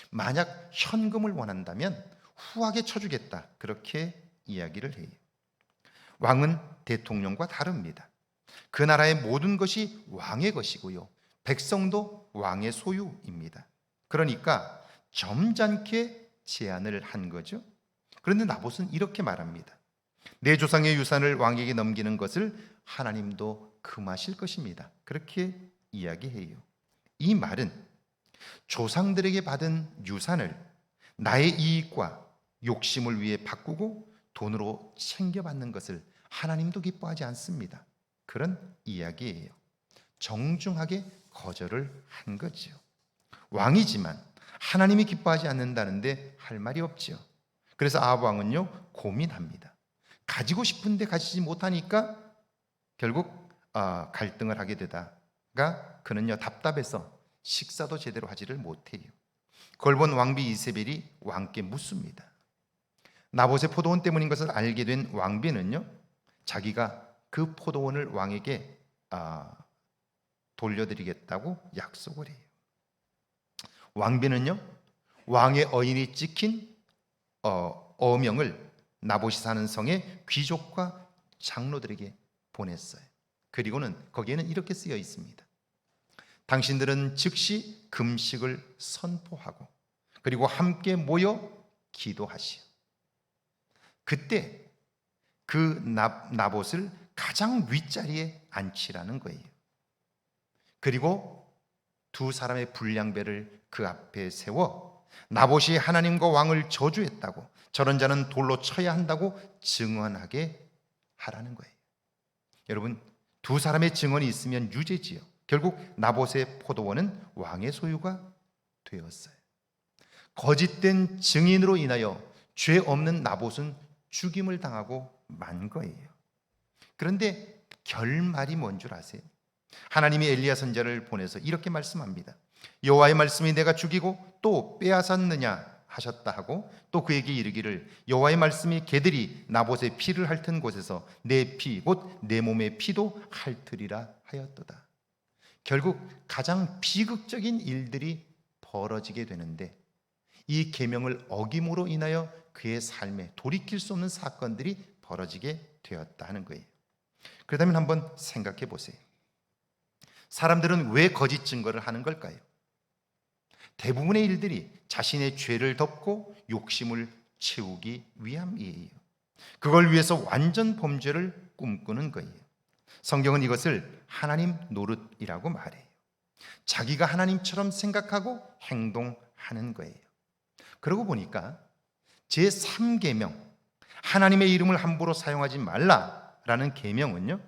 만약 현금을 원한다면 후하게 쳐주겠다. 그렇게 이야기를 해요. 왕은 대통령과 다릅니다. 그 나라의 모든 것이 왕의 것이고요, 백성도 왕의 소유입니다. 그러니까 점잖게 제안을 한 거죠. 그런데 나봇은 이렇게 말합니다. 내 조상의 유산을 왕에게 넘기는 것을 하나님도 금하실 것입니다. 그렇게 이야기해요. 이 말은 조상들에게 받은 유산을 나의 이익과 욕심을 위해 바꾸고 돈으로 챙겨받는 것을 하나님도 기뻐하지 않습니다. 그런 이야기예요. 정중하게 거절을 한 거지요. 왕이지만 하나님이 기뻐하지 않는다는데 할 말이 없지요. 그래서 아합 왕은요 고민합니다. 가지고 싶은데 가지지 못하니까 결국 갈등을 하게 되다가 그는요 답답해서 식사도 제대로 하지를 못해요. 그걸 본 왕비 이세벨이 왕께 묻습니다. 나봇의 포도원 때문인 것을 알게 된 왕비는요 자기가 그 포도원을 왕에게 돌려드리겠다고 약속을 해요. 왕비는요 왕의 어인이 찍힌 어명을 나봇이 사는 성의 귀족과 장로들에게 보냈어요. 그리고는 거기에는 이렇게 쓰여 있습니다. 당신들은 즉시 금식을 선포하고 그리고 함께 모여 기도하시오. 그때 그 나봇을 가장 윗자리에 앉히라는 거예요. 그리고 두 사람의 불량배를 그 앞에 세워 나봇이 하나님과 왕을 저주했다고, 저런 자는 돌로 쳐야 한다고 증언하게 하라는 거예요. 여러분, 두 사람의 증언이 있으면 유죄지요. 결국 나봇의 포도원은 왕의 소유가 되었어요. 거짓된 증인으로 인하여 죄 없는 나봇은 죽임을 당하고 만 거예요. 그런데 결말이 뭔 줄 아세요? 하나님이 엘리야 선지자를 보내서 이렇게 말씀합니다. 여호와의 말씀이 내가 죽이고 또 빼앗았느냐 하셨다 하고 또 그에게 이르기를 여호와의 말씀이 개들이 나봇의 피를 핥은 곳에서 내 피 곧 내 몸의 피도 핥으리라 하였도다. 결국 가장 비극적인 일들이 벌어지게 되는데 이 계명을 어김으로 인하여 그의 삶에 돌이킬 수 없는 사건들이 벌어지게 되었다 하는 거예요. 그렇다면 한번 생각해 보세요. 사람들은 왜 거짓 증거를 하는 걸까요? 대부분의 일들이 자신의 죄를 덮고 욕심을 채우기 위함이에요. 그걸 위해서 완전 범죄를 꿈꾸는 거예요. 성경은 이것을 하나님 노릇이라고 말해요. 자기가 하나님처럼 생각하고 행동하는 거예요. 그러고 보니까 제3계명 하나님의 이름을 함부로 사용하지 말라라는 계명은요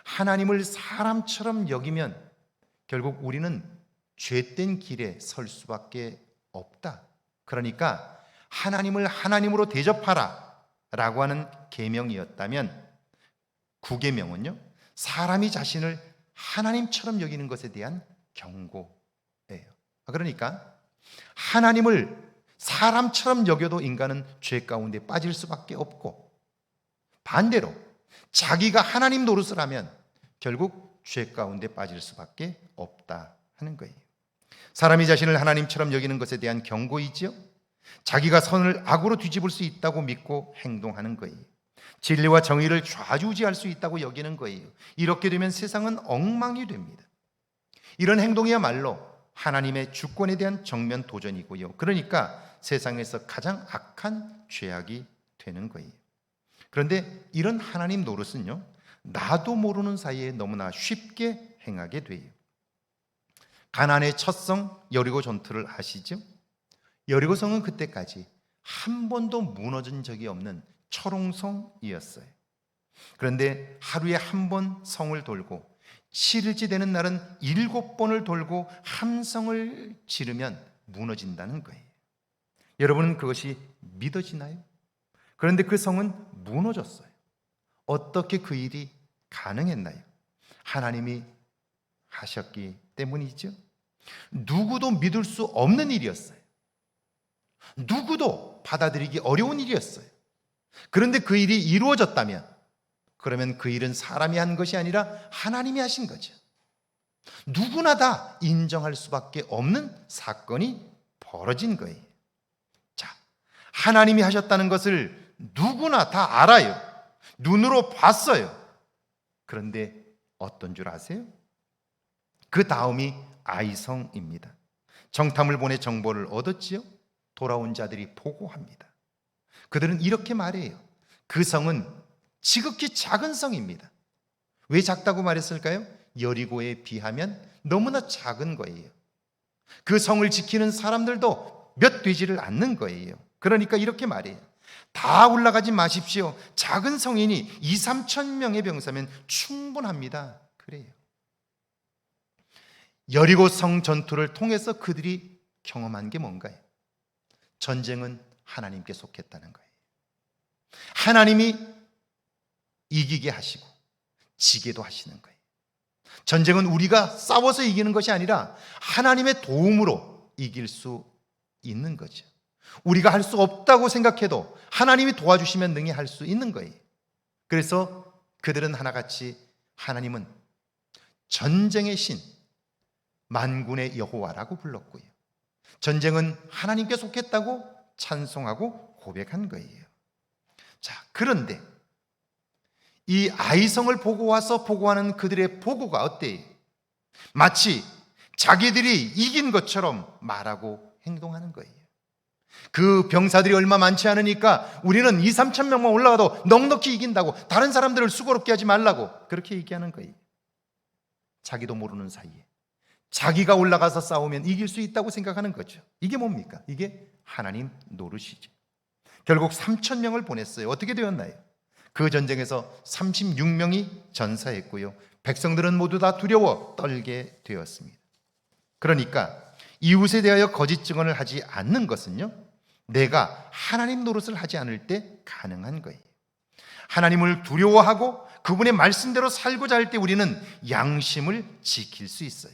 하나님을 사람처럼 여기면 결국 우리는 죄된 길에 설 수밖에 없다. 그러니까 하나님을 하나님으로 대접하라 라고 하는 계명이었다면 9계명은요 사람이 자신을 하나님처럼 여기는 것에 대한 경고예요. 그러니까 하나님을 사람처럼 여겨도 인간은 죄 가운데 빠질 수밖에 없고, 반대로 자기가 하나님 노릇을 하면 결국 죄 가운데 빠질 수밖에 없다 하는 거예요. 사람이 자신을 하나님처럼 여기는 것에 대한 경고이지요. 자기가 선을 악으로 뒤집을 수 있다고 믿고 행동하는 거예요. 진리와 정의를 좌지우지할 수 있다고 여기는 거예요. 이렇게 되면 세상은 엉망이 됩니다. 이런 행동이야말로 하나님의 주권에 대한 정면 도전이고요. 그러니까 세상에서 가장 악한 죄악이 되는 거예요. 그런데 이런 하나님 노릇은요 나도 모르는 사이에 너무나 쉽게 행하게 돼요. 가나안의 첫 성 여리고 전투를 아시죠? 여리고성은 그때까지 한 번도 무너진 적이 없는 철옹성이었어요. 그런데 하루에 한 번 성을 돌고 7일째 되는 날은 7번을 돌고 함성을 지르면 무너진다는 거예요. 여러분은 그것이 믿어지나요? 그런데 그 성은 무너졌어요. 어떻게 그 일이 가능했나요? 하나님이 하셨기 때문이죠. 누구도 믿을 수 없는 일이었어요. 누구도 받아들이기 어려운 일이었어요. 그런데 그 일이 이루어졌다면, 그러면 그 일은 사람이 한 것이 아니라 하나님이 하신 거죠. 누구나 다 인정할 수밖에 없는 사건이 벌어진 거예요. 자, 하나님이 하셨다는 것을 누구나 다 알아요. 눈으로 봤어요. 그런데 어떤 줄 아세요? 그 다음이 아이성입니다. 정탐을 보내 정보를 얻었지요. 돌아온 자들이 보고합니다. 그들은 이렇게 말해요. 그 성은 지극히 작은 성입니다. 왜 작다고 말했을까요? 여리고에 비하면 너무나 작은 거예요. 그 성을 지키는 사람들도 몇 되지를 않는 거예요. 그러니까 이렇게 말해요. 다 올라가지 마십시오. 작은 성이니 2, 3천 명의 병사면 충분합니다. 그래요. 여리고 성 전투를 통해서 그들이 경험한 게 뭔가요? 전쟁은 하나님께 속했다는 거예요. 하나님이 이기게 하시고 지게도 하시는 거예요. 전쟁은 우리가 싸워서 이기는 것이 아니라 하나님의 도움으로 이길 수 있는 거죠. 우리가 할 수 없다고 생각해도 하나님이 도와주시면 능히 할 수 있는 거예요. 그래서 그들은 하나같이 하나님은 전쟁의 신, 만군의 여호와라고 불렀고요. 전쟁은 하나님께 속했다고 찬송하고 고백한 거예요. 자, 그런데 이 아이성을 보고 와서 보고하는 그들의 보고가 어때요? 마치 자기들이 이긴 것처럼 말하고 행동하는 거예요. 그 병사들이 얼마 많지 않으니까 우리는 2, 3천 명만 올라가도 넉넉히 이긴다고, 다른 사람들을 수고롭게 하지 말라고 그렇게 얘기하는 거예요. 자기도 모르는 사이에 자기가 올라가서 싸우면 이길 수 있다고 생각하는 거죠. 이게 뭡니까? 이게 하나님 노릇이죠. 결국 3천 명을 보냈어요. 어떻게 되었나요? 그 전쟁에서 36명이 전사했고요. 백성들은 모두 다 두려워 떨게 되었습니다. 그러니까 이웃에 대하여 거짓 증언을 하지 않는 것은요, 내가 하나님 노릇을 하지 않을 때 가능한 거예요. 하나님을 두려워하고 그분의 말씀대로 살고자 할 때 우리는 양심을 지킬 수 있어요.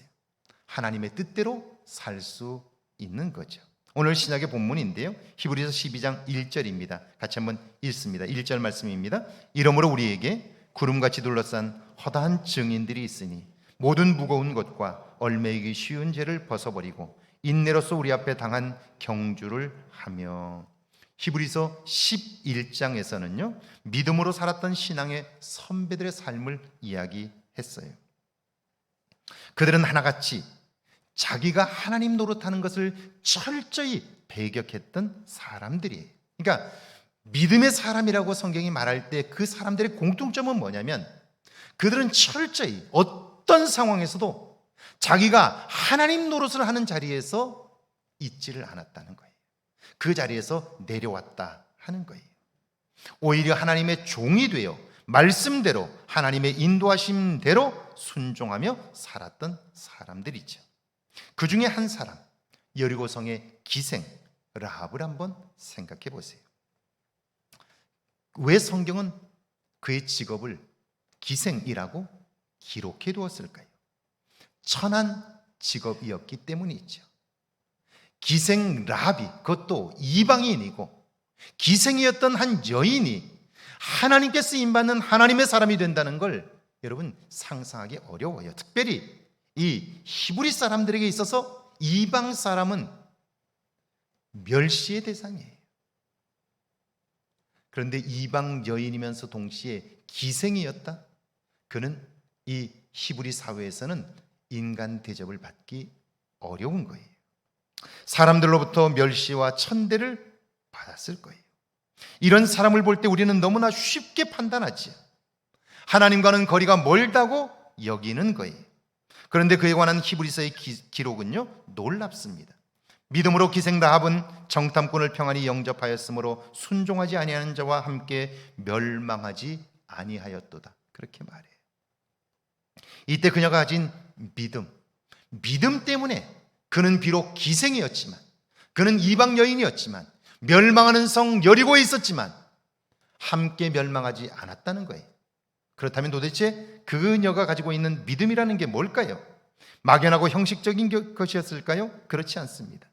하나님의 뜻대로 살 수 있는 거죠. 오늘 신약의 본문인데요, 히브리서 12장 1절입니다. 같이 한번 읽습니다. 1절 말씀입니다. 이러므로 우리에게 구름같이 둘러싼 허다한 증인들이 있으니 모든 무거운 것과 얼매이기 쉬운 죄를 벗어버리고 인내로서 우리 앞에 당한 경주를 하며. 히브리서 11장에서는요, 믿음으로 살았던 신앙의 선배들의 삶을 이야기했어요. 그들은 하나같이 자기가 하나님 노릇하는 것을 철저히 배격했던 사람들이에요. 그러니까 믿음의 사람이라고 성경이 말할 때 그 사람들의 공통점은 뭐냐면, 그들은 철저히 어떤 상황에서도 자기가 하나님 노릇을 하는 자리에서 있지를 않았다는 거예요. 그 자리에서 내려왔다 하는 거예요. 오히려 하나님의 종이 되어 말씀대로 하나님의 인도하심대로 순종하며 살았던 사람들이죠. 그 중에 한 사람, 여리고성의 기생 라합을 한번 생각해 보세요. 왜 성경은 그의 직업을 기생이라고 기록해 두었을까요? 천한 직업이었기 때문이죠. 기생 라합이, 그것도 이방인이고 기생이었던 한 여인이 하나님께 쓰임받는 하나님의 사람이 된다는 걸 여러분 상상하기 어려워요. 특별히 이 히브리 사람들에게 있어서 이방 사람은 멸시의 대상이에요. 그런데 이방 여인이면서 동시에 기생이었다? 그는 이 히브리 사회에서는 인간 대접을 받기 어려운 거예요. 사람들로부터 멸시와 천대를 받았을 거예요. 이런 사람을 볼 때 우리는 너무나 쉽게 판단하지요. 하나님과는 거리가 멀다고 여기는 거예요. 그런데 그에 관한 히브리서의 기록은요, 놀랍습니다. 믿음으로 기생 라합은 정탐꾼을 평안히 영접하였으므로 순종하지 아니하는 자와 함께 멸망하지 아니하였도다. 그렇게 말해요. 이때 그녀가 가진 믿음 때문에 그는 비록 기생이었지만, 그는 이방 여인이었지만, 멸망하는 성 여리고에 있었지만 함께 멸망하지 않았다는 거예요. 그렇다면 도대체 그녀가 가지고 있는 믿음이라는 게 뭘까요? 막연하고 형식적인 것이었을까요? 그렇지 않습니다.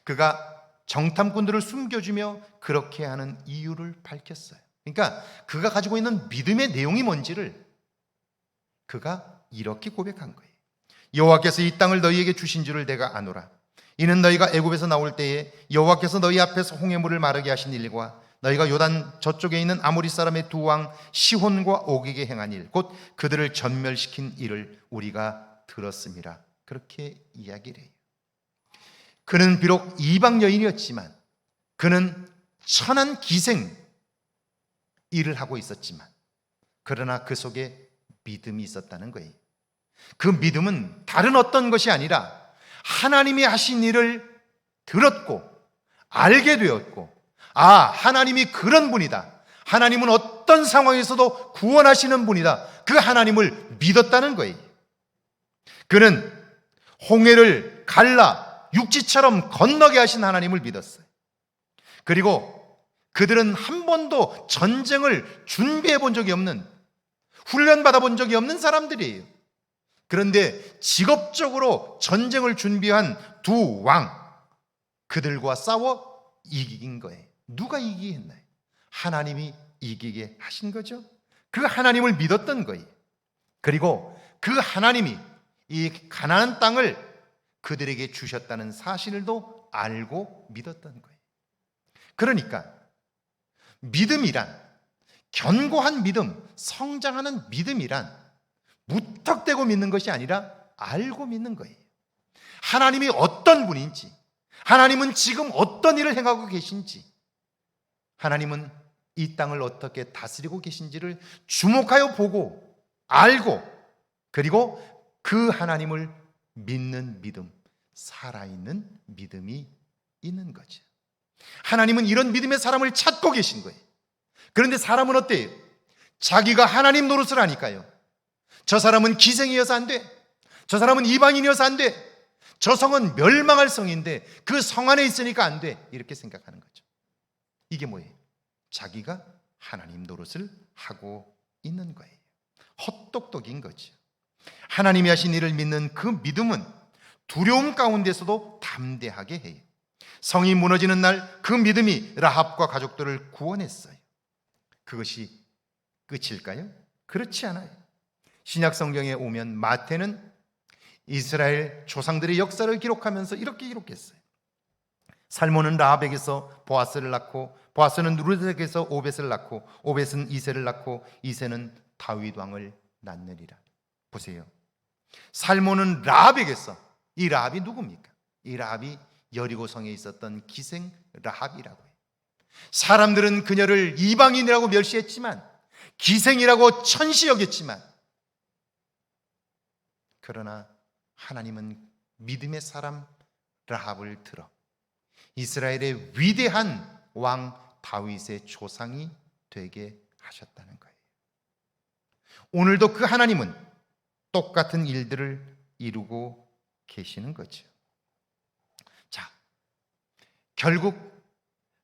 그가 정탐꾼들을 숨겨주며 그렇게 하는 이유를 밝혔어요. 그러니까 그가 가지고 있는 믿음의 내용이 뭔지를 그가 이렇게 고백한 거예요. 여호와께서 이 땅을 너희에게 주신 줄을 내가 아노라. 이는 너희가 애굽에서 나올 때에 여호와께서 너희 앞에서 홍해물을 마르게 하신 일과 너희가 요단 저쪽에 있는 아모리 사람의 두 왕 시혼과 옥에게 행한 일, 곧 그들을 전멸시킨 일을 우리가 들었음이라. 그렇게 이야기를 해요. 그는 비록 이방 여인이었지만, 그는 천한 기생 일을 하고 있었지만, 그러나 그 속에 믿음이 있었다는 거예요. 그 믿음은 다른 어떤 것이 아니라 하나님이 하신 일을 들었고 알게 되었고, 하나님이 그런 분이다, 하나님은 어떤 상황에서도 구원하시는 분이다, 그 하나님을 믿었다는 거예요. 그는 홍해를 갈라 육지처럼 건너게 하신 하나님을 믿었어요. 그리고 그들은 한 번도 전쟁을 준비해 본 적이 없는, 훈련 받아본 적이 없는 사람들이에요. 그런데 직업적으로 전쟁을 준비한 두 왕, 그들과 싸워 이긴 거예요. 누가 이기게 했나요? 하나님이 이기게 하신 거죠. 그 하나님을 믿었던 거예요. 그리고 그 하나님이 이 가나안 땅을 그들에게 주셨다는 사실도 알고 믿었던 거예요. 그러니까 믿음이란, 견고한 믿음, 성장하는 믿음이란 무턱대고 믿는 것이 아니라 알고 믿는 거예요. 하나님이 어떤 분인지, 하나님은 지금 어떤 일을 행하고 계신지, 하나님은 이 땅을 어떻게 다스리고 계신지를 주목하여 보고 알고, 그리고 그 하나님을 믿는 믿음, 살아있는 믿음이 있는 거죠. 하나님은 이런 믿음의 사람을 찾고 계신 거예요. 그런데 사람은 어때요? 자기가 하나님 노릇을 하니까요, 저 사람은 기생이어서 안 돼, 저 사람은 이방인이어서 안 돼, 저 성은 멸망할 성인데 그 성 안에 있으니까 안 돼, 이렇게 생각하는 거죠. 이게 뭐예요? 자기가 하나님 노릇을 하고 있는 거예요. 헛똑똑인 거죠. 하나님이 하신 일을 믿는 그 믿음은 두려움 가운데서도 담대하게 해요. 성이 무너지는 날 그 믿음이 라합과 가족들을 구원했어요. 그것이 끝일까요? 그렇지 않아요. 신약 성경에 오면 마태는 이스라엘 조상들의 역사를 기록하면서 이렇게 기록했어요. 살몬은 라합에게서 보아스를 낳고, 보아스는 루렛에게서 오벳을 낳고, 오벳은 이새를 낳고, 이새는 다윗 왕을 낳느니라. 보세요. 살몬은 라합에게서, 이 라합이 누굽니까? 이 라합이 여리고성에 있었던 기생 라합이라고 해요. 사람들은 그녀를 이방인이라고 멸시했지만, 기생이라고 천시 여겼지만, 그러나 하나님은 믿음의 사람 라합을 들어 이스라엘의 위대한 왕 다윗의 조상이 되게 하셨다는 거예요. 오늘도 그 하나님은 똑같은 일들을 이루고 계시는 거죠. 자, 결국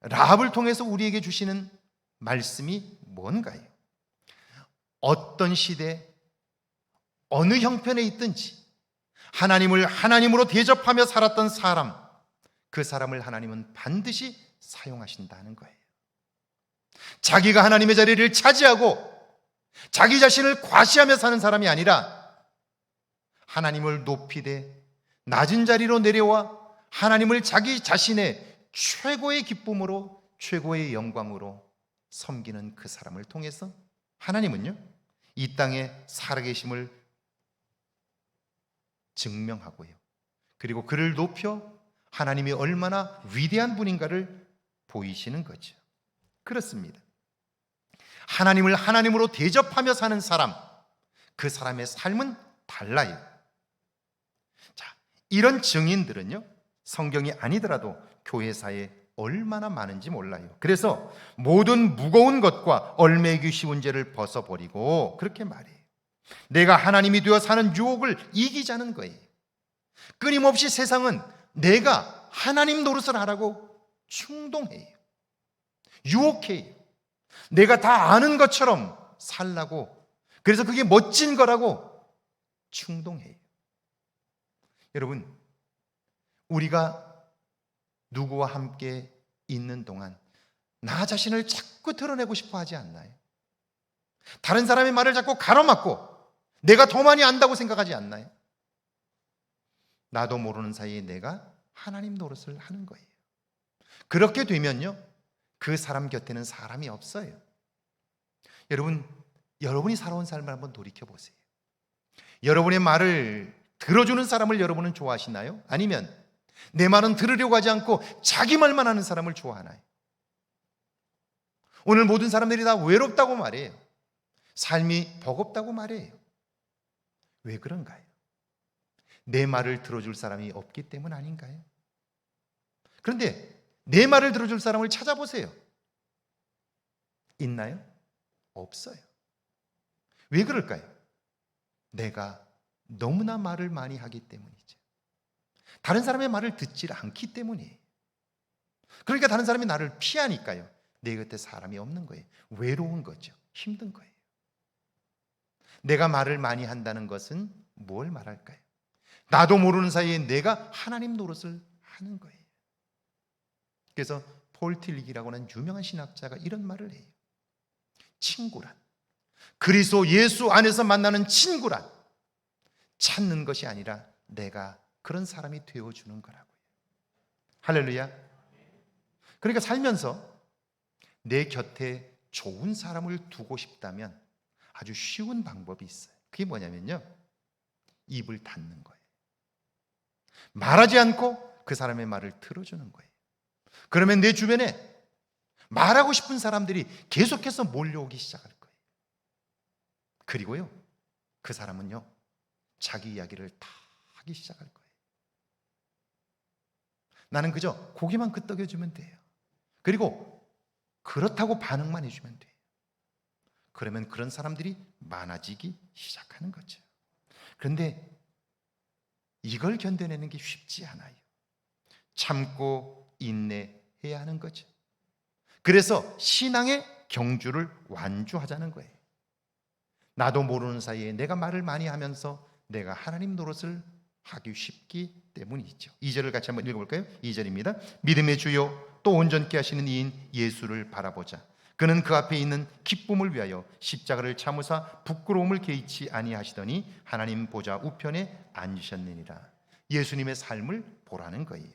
라합을 통해서 우리에게 주시는 말씀이 뭔가요? 어떤 시대, 어느 형편에 있든지 하나님을 하나님으로 대접하며 살았던 사람, 그 사람을 하나님은 반드시 사용하신다는 거예요. 자기가 하나님의 자리를 차지하고 자기 자신을 과시하며 사는 사람이 아니라 하나님을 높이되 낮은 자리로 내려와 하나님을 자기 자신의 최고의 기쁨으로, 최고의 영광으로 섬기는 그 사람을 통해서 하나님은요, 이 땅에 살아계심을 증명하고요, 그리고 그를 높여 하나님이 얼마나 위대한 분인가를 보이시는 거죠. 그렇습니다. 하나님을 하나님으로 대접하며 사는 사람, 그 사람의 삶은 달라요. 자, 이런 증인들은요, 성경이 아니더라도 교회사에 얼마나 많은지 몰라요. 그래서 모든 무거운 것과 얼매기 쉬운 죄를 벗어버리고, 그렇게 말해요. 내가 하나님이 되어 사는 유혹을 이기자는 거예요. 끊임없이 세상은 내가 하나님 노릇을 하라고 충동해요. 유혹해요. 내가 다 아는 것처럼 살라고, 그래서 그게 멋진 거라고 충동해요. 여러분, 우리가 누구와 함께 있는 동안 나 자신을 자꾸 드러내고 싶어 하지 않나요? 다른 사람의 말을 자꾸 가로막고 내가 더 많이 안다고 생각하지 않나요? 나도 모르는 사이에 내가 하나님 노릇을 하는 거예요. 그렇게 되면요, 그 사람 곁에는 사람이 없어요. 여러분이 살아온 삶을 한번 돌이켜보세요. 여러분의 말을 들어주는 사람을 여러분은 좋아하시나요? 아니면 내 말은 들으려고 하지 않고 자기 말만 하는 사람을 좋아하나요? 오늘 모든 사람들이 다 외롭다고 말해요. 삶이 버겁다고 말해요. 왜 그런가요? 내 말을 들어줄 사람이 없기 때문 아닌가요? 그런데 내 말을 들어줄 사람을 찾아보세요. 있나요? 없어요. 왜 그럴까요? 내가 너무나 말을 많이 하기 때문이죠. 다른 사람의 말을 듣지 않기 때문이에요. 그러니까 다른 사람이 나를 피하니까요, 내 곁에 사람이 없는 거예요. 외로운 거죠. 힘든 거예요. 내가 말을 많이 한다는 것은 뭘 말할까요? 나도 모르는 사이에 내가 하나님 노릇을 하는 거예요. 그래서 폴 틸릭이라고 하는 유명한 신학자가 이런 말을 해요. 친구란, 그리스도 예수 안에서 만나는 친구란 찾는 것이 아니라 내가 그런 사람이 되어주는 거라고요. 할렐루야. 그러니까 살면서 내 곁에 좋은 사람을 두고 싶다면 아주 쉬운 방법이 있어요. 그게 뭐냐면요, 입을 닫는 거예요. 말하지 않고 그 사람의 말을 들어주는 거예요. 그러면 내 주변에 말하고 싶은 사람들이 계속해서 몰려오기 시작할 거예요. 그리고요, 그 사람은요, 자기 이야기를 다 하기 시작할 거예요. 나는 그저 고개만 끄덕여주면 돼요. 그리고 그렇다고 반응만 해주면 돼요. 그러면 그런 사람들이 많아지기 시작하는 거죠. 그런데 이걸 견뎌내는 게 쉽지 않아요. 참고 인내해야 하는 거죠. 그래서 신앙의 경주를 완주하자는 거예요. 나도 모르는 사이에 내가 말을 많이 하면서 내가 하나님 노릇을 하기 쉽기 때문이죠. 2절을 같이 한번 읽어볼까요? 2절입니다. 믿음의 주요 또 온전케 하시는 이인 예수를 바라보자. 그는 그 앞에 있는 기쁨을 위하여 십자가를 참으사 부끄러움을 개의치 아니하시더니 하나님 보좌 우편에 앉으셨느니라. 예수님의 삶을 보라는 거예요.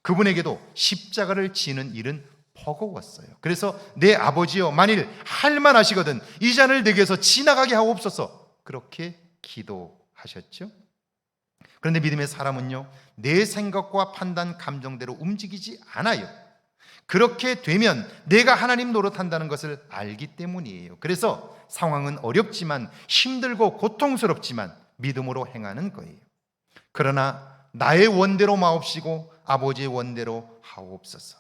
그분에게도 십자가를 지는 일은 버거웠어요. 그래서 내 아버지여, 만일 할만하시거든 이 잔을 내게서 지나가게 하옵소서, 그렇게 기도하셨죠. 그런데 믿음의 사람은요, 내 생각과 판단, 감정대로 움직이지 않아요. 그렇게 되면 내가 하나님 노릇한다는 것을 알기 때문이에요. 그래서 상황은 어렵지만, 힘들고 고통스럽지만 믿음으로 행하는 거예요. 그러나 나의 원대로 마옵시고 아버지의 원대로 하옵소서.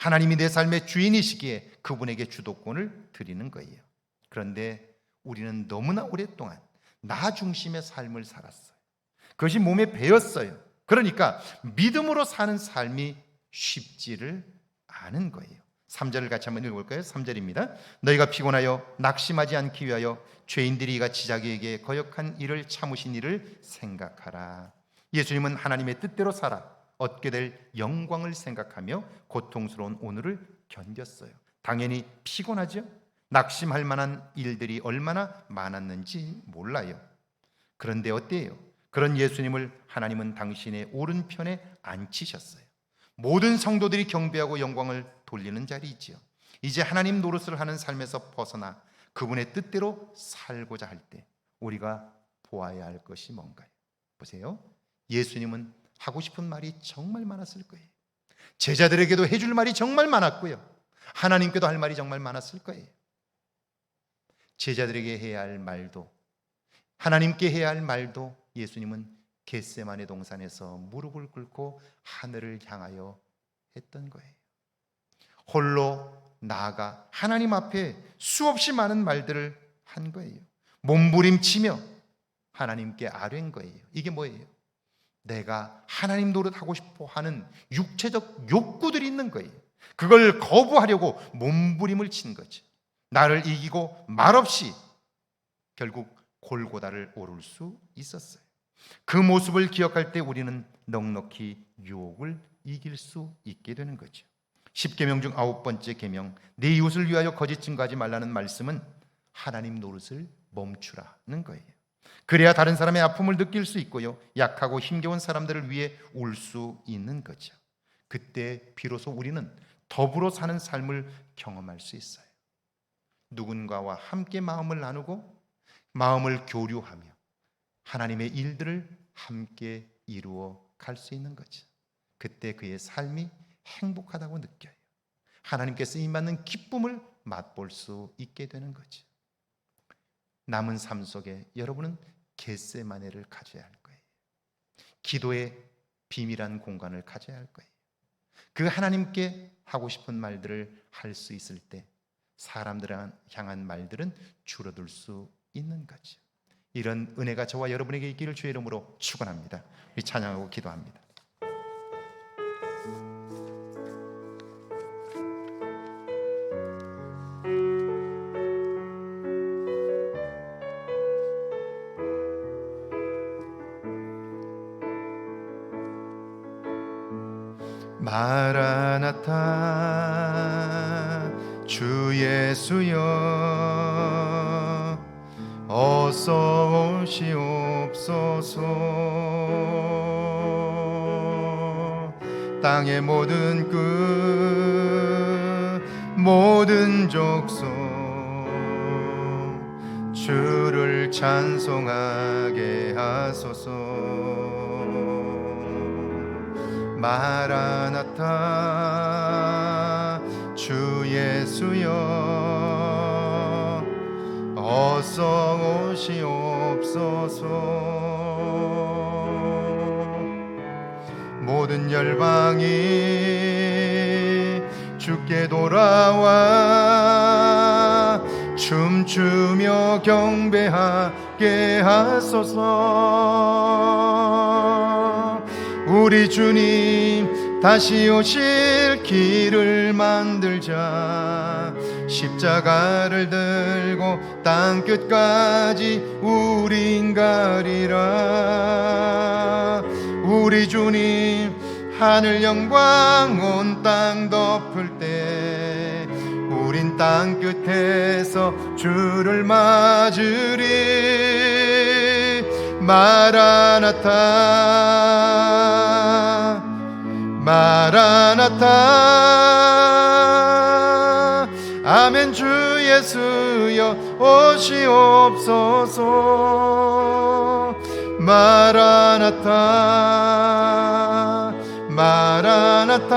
하나님이 내 삶의 주인이시기에 그분에게 주도권을 드리는 거예요. 그런데 우리는 너무나 오랫동안 나 중심의 삶을 살았어요. 그것이 몸에 배었어요. 그러니까 믿음으로 사는 삶이 쉽지를 않은 거예요. 3절을 같이 한번 읽어볼까요? 3절입니다. 너희가 피곤하여 낙심하지 않기 위하여 죄인들이 이같이 자기에게 거역한 일을 참으신 일을 생각하라. 예수님은 하나님의 뜻대로 살아 얻게 될 영광을 생각하며 고통스러운 오늘을 견뎠어요. 당연히 피곤하죠. 낙심할 만한 일들이 얼마나 많았는지 몰라요. 그런데 어때요? 그런 예수님을 하나님은 당신의 오른편에 앉히셨어요. 모든 성도들이 경배하고 영광을 돌리는 자리이지요. 이제 하나님 노릇을 하는 삶에서 벗어나 그분의 뜻대로 살고자 할 때 우리가 보아야 할 것이 뭔가요? 보세요. 예수님은 하고 싶은 말이 정말 많았을 거예요. 제자들에게도 해줄 말이 정말 많았고요, 하나님께도 할 말이 정말 많았을 거예요. 제자들에게 해야 할 말도, 하나님께 해야 할 말도 예수님은 겟세마네 동산에서 무릎을 꿇고 하늘을 향하여 했던 거예요. 홀로 나아가 하나님 앞에 수없이 많은 말들을 한 거예요. 몸부림치며 하나님께 아뢰는 거예요. 이게 뭐예요? 내가 하나님 노릇하고 싶어 하는 육체적 욕구들이 있는 거예요. 그걸 거부하려고 몸부림을 친 거죠. 나를 이기고 말없이 결국 골고다를 오를 수 있었어요. 그 모습을 기억할 때 우리는 넉넉히 유혹을 이길 수 있게 되는 거죠. 10계명 중 9번째 계명, 내 이웃을 위하여 거짓 증거하지 말라는 말씀은 하나님 노릇을 멈추라는 거예요. 그래야 다른 사람의 아픔을 느낄 수 있고요, 약하고 힘겨운 사람들을 위해 울 수 있는 거죠. 그때 비로소 우리는 더불어 사는 삶을 경험할 수 있어요. 누군가와 함께 마음을 나누고 마음을 교류하며 하나님의 일들을 함께 이루어 갈 수 있는 거죠. 그때 그의 삶이 행복하다고 느껴요. 하나님께 쓰임받는 기쁨을 맛볼 수 있게 되는 거죠. 남은 삶 속에 여러분은 겟세마네를 가져야 할 거예요. 기도의 비밀한 공간을 가져야 할 거예요. 그 하나님께 하고 싶은 말들을 할 수 있을 때 사람들을 향한 말들은 줄어들 수 있는 거죠. 이런 은혜가 저와 여러분에게 있기를 주의 이름으로 축원합니다. 우리 찬양하고 기도합니다. 마라나타 주 예수여 어서 오시옵소서. 땅의 모든 끝 모든 족속 주를 찬송하게 하소서. 마라나타 주 예수여 어서 오시옵소서. 모든 열방이 주께 돌아와 춤추며 경배하게 하소서. 우리 주님 다시 오실 길을 만들자. 십자가를 들고 땅끝까지 우린 가리라. 우리 주님 하늘 영광 온 땅 덮을 때 우린 땅끝에서 주를 맞으리. 마라나타 마라나타 아멘. 주 예수여 오시옵소서. 마라나타 마라나타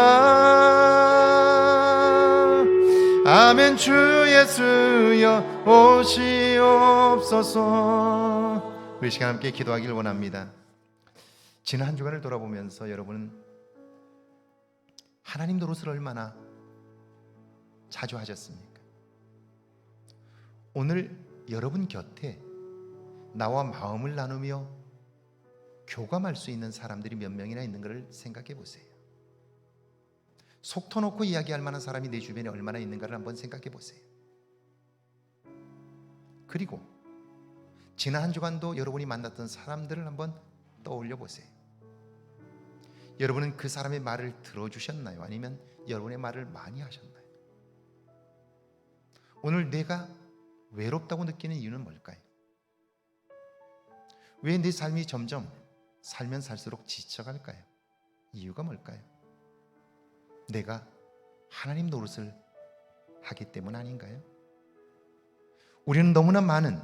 아멘. 주 예수여 오시옵소서. 우리 시간 함께 기도하길 원합니다. 지난 한 주간을 돌아보면서 여러분은 하나님 노릇을 얼마나 자주 하셨습니까? 오늘 여러분 곁에 나와 마음을 나누며 교감할 수 있는 사람들이 몇 명이나 있는 것을 생각해 보세요. 속 터놓고 이야기할 만한 사람이 내 주변에 얼마나 있는가를 한번 생각해 보세요. 그리고 지난 한 주간도 여러분이 만났던 사람들을 한번 떠올려 보세요. 여러분은 그 사람의 말을 들어주셨나요? 아니면 여러분의 말을 많이 하셨나요? 오늘 내가 외롭다고 느끼는 이유는 뭘까요? 왜 내 삶이 점점 살면 살수록 지쳐갈까요? 이유가 뭘까요? 내가 하나님 노릇을 하기 때문 아닌가요? 우리는 너무나 많은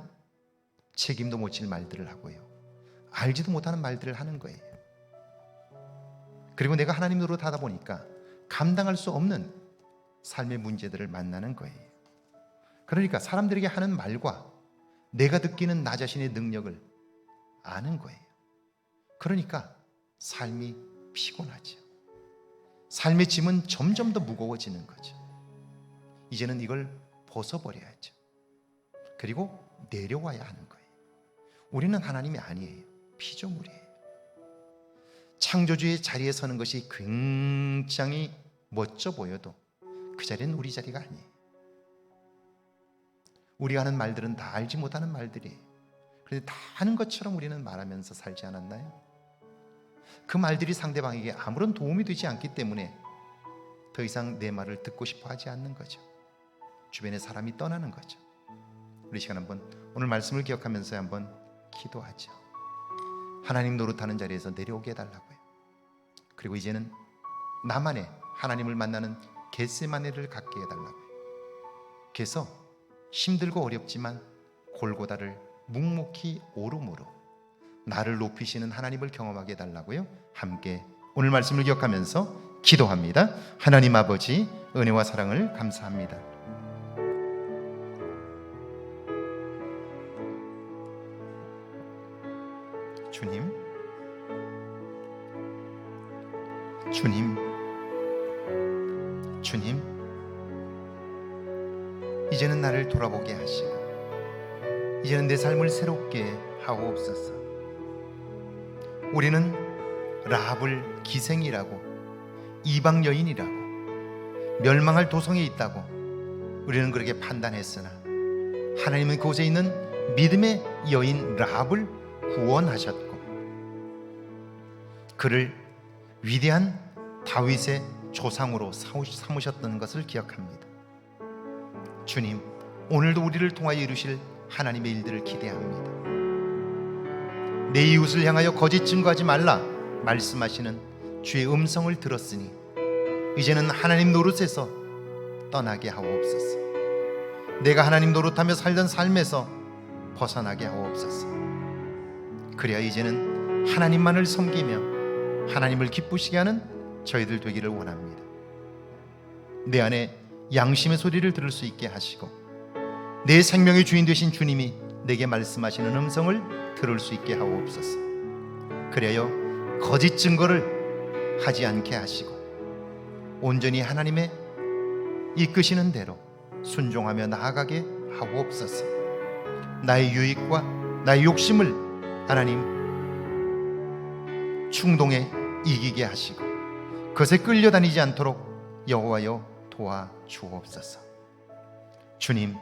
책임도 못 질 말들을 하고요, 알지도 못하는 말들을 하는 거예요. 그리고 내가 하나님 노릇 하다 보니까 감당할 수 없는 삶의 문제들을 만나는 거예요. 그러니까 사람들에게 하는 말과 내가 느끼는 나 자신의 능력을 아는 거예요. 그러니까 삶이 피곤하죠. 삶의 짐은 점점 더 무거워지는 거죠. 이제는 이걸 벗어버려야죠. 그리고 내려와야 하는 거예요. 우리는 하나님이 아니에요. 피조물이에요. 창조주의 자리에 서는 것이 굉장히 멋져 보여도 그 자리는 우리 자리가 아니에요. 우리가 하는 말들은 다 알지 못하는 말들이에요. 그런데 다 하는 것처럼 우리는 말하면서 살지 않았나요? 그 말들이 상대방에게 아무런 도움이 되지 않기 때문에 더 이상 내 말을 듣고 싶어 하지 않는 거죠. 주변의 사람이 떠나는 거죠. 우리 시간 한번 오늘 말씀을 기억하면서 한번 기도하죠. 하나님 노릇하는 자리에서 내려오게 해달라고요. 그리고 이제는 나만의 하나님을 만나는 겟세마네를 갖게 해달라고요. 그래서 힘들고 어렵지만 골고다를 묵묵히 오름으로 나를 높이시는 하나님을 경험하게 해달라고요. 함께 오늘 말씀을 기억하면서 기도합니다. 하나님 아버지, 은혜와 사랑을 감사합니다. 주님, 이제는 나를 돌아보게 하시고 이제는 내 삶을 새롭게 하옵소서. 우리는 라합을 기생이라고, 이방 여인이라고, 멸망할 도성에 있다고 우리는 그렇게 판단했으나 하나님은 그곳에 있는 믿음의 여인 라합을 구원하셨고 그를 위대한 다윗의 조상으로 삼으셨던 것을 기억합니다. 주님, 오늘도 우리를 통하여 이루실 하나님의 일들을 기대합니다. 내 이웃을 향하여 거짓 증거하지 말라 말씀하시는 주의 음성을 들었으니 이제는 하나님 노릇에서 떠나게 하옵소서. 내가 하나님 노릇하며 살던 삶에서 벗어나게 하옵소서. 그래야 이제는 하나님만을 섬기며 하나님을 기쁘시게 하는 저희들 되기를 원합니다. 내 안에 양심의 소리를 들을 수 있게 하시고 내 생명의 주인 되신 주님이 내게 말씀하시는 음성을 들을 수 있게 하옵소서. 그래야 거짓 증거를 하지 않게 하시고 온전히 하나님의 이끄시는 대로 순종하며 나아가게 하옵소서. 나의 유익과 나의 욕심을 하나님 충동에 이기게 하시고 그것에 끌려다니지 않도록 여호와여 도와주옵소서. 주님,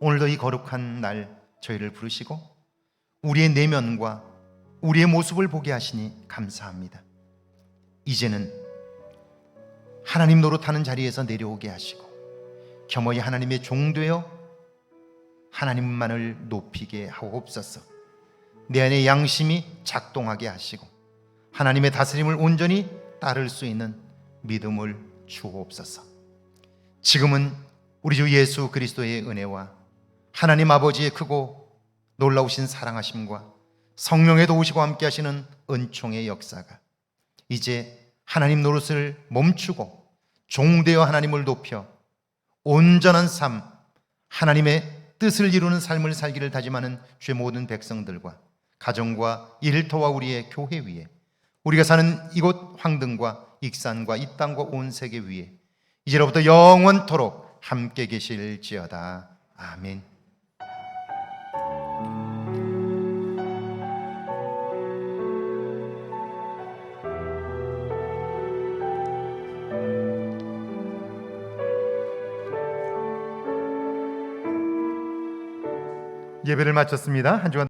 오늘도 이 거룩한 날 저희를 부르시고 우리의 내면과 우리의 모습을 보게 하시니 감사합니다. 이제는 하나님 노릇하는 자리에서 내려오게 하시고 겸허히 하나님의 종되어 하나님만을 높이게 하옵소서. 내 안에 양심이 작동하게 하시고 하나님의 다스림을 온전히 따를 수 있는 믿음을 주옵소서. 지금은 우리 주 예수 그리스도의 은혜와 하나님 아버지의 크고 놀라우신 사랑하심과 성령의 도우시고 함께 하시는 은총의 역사가 이제 하나님 노릇을 멈추고 종되어 하나님을 높여 온전한 삶, 하나님의 뜻을 이루는 삶을 살기를 다짐하는 주의 모든 백성들과 가정과 일터와 우리의 교회 위에 우리가 사는 이곳 황등과 익산과 이 땅과 온 세계 위에 이제로부터 영원토록 함께 계실지어다. 아멘. 예배를 마쳤습니다. 한 주간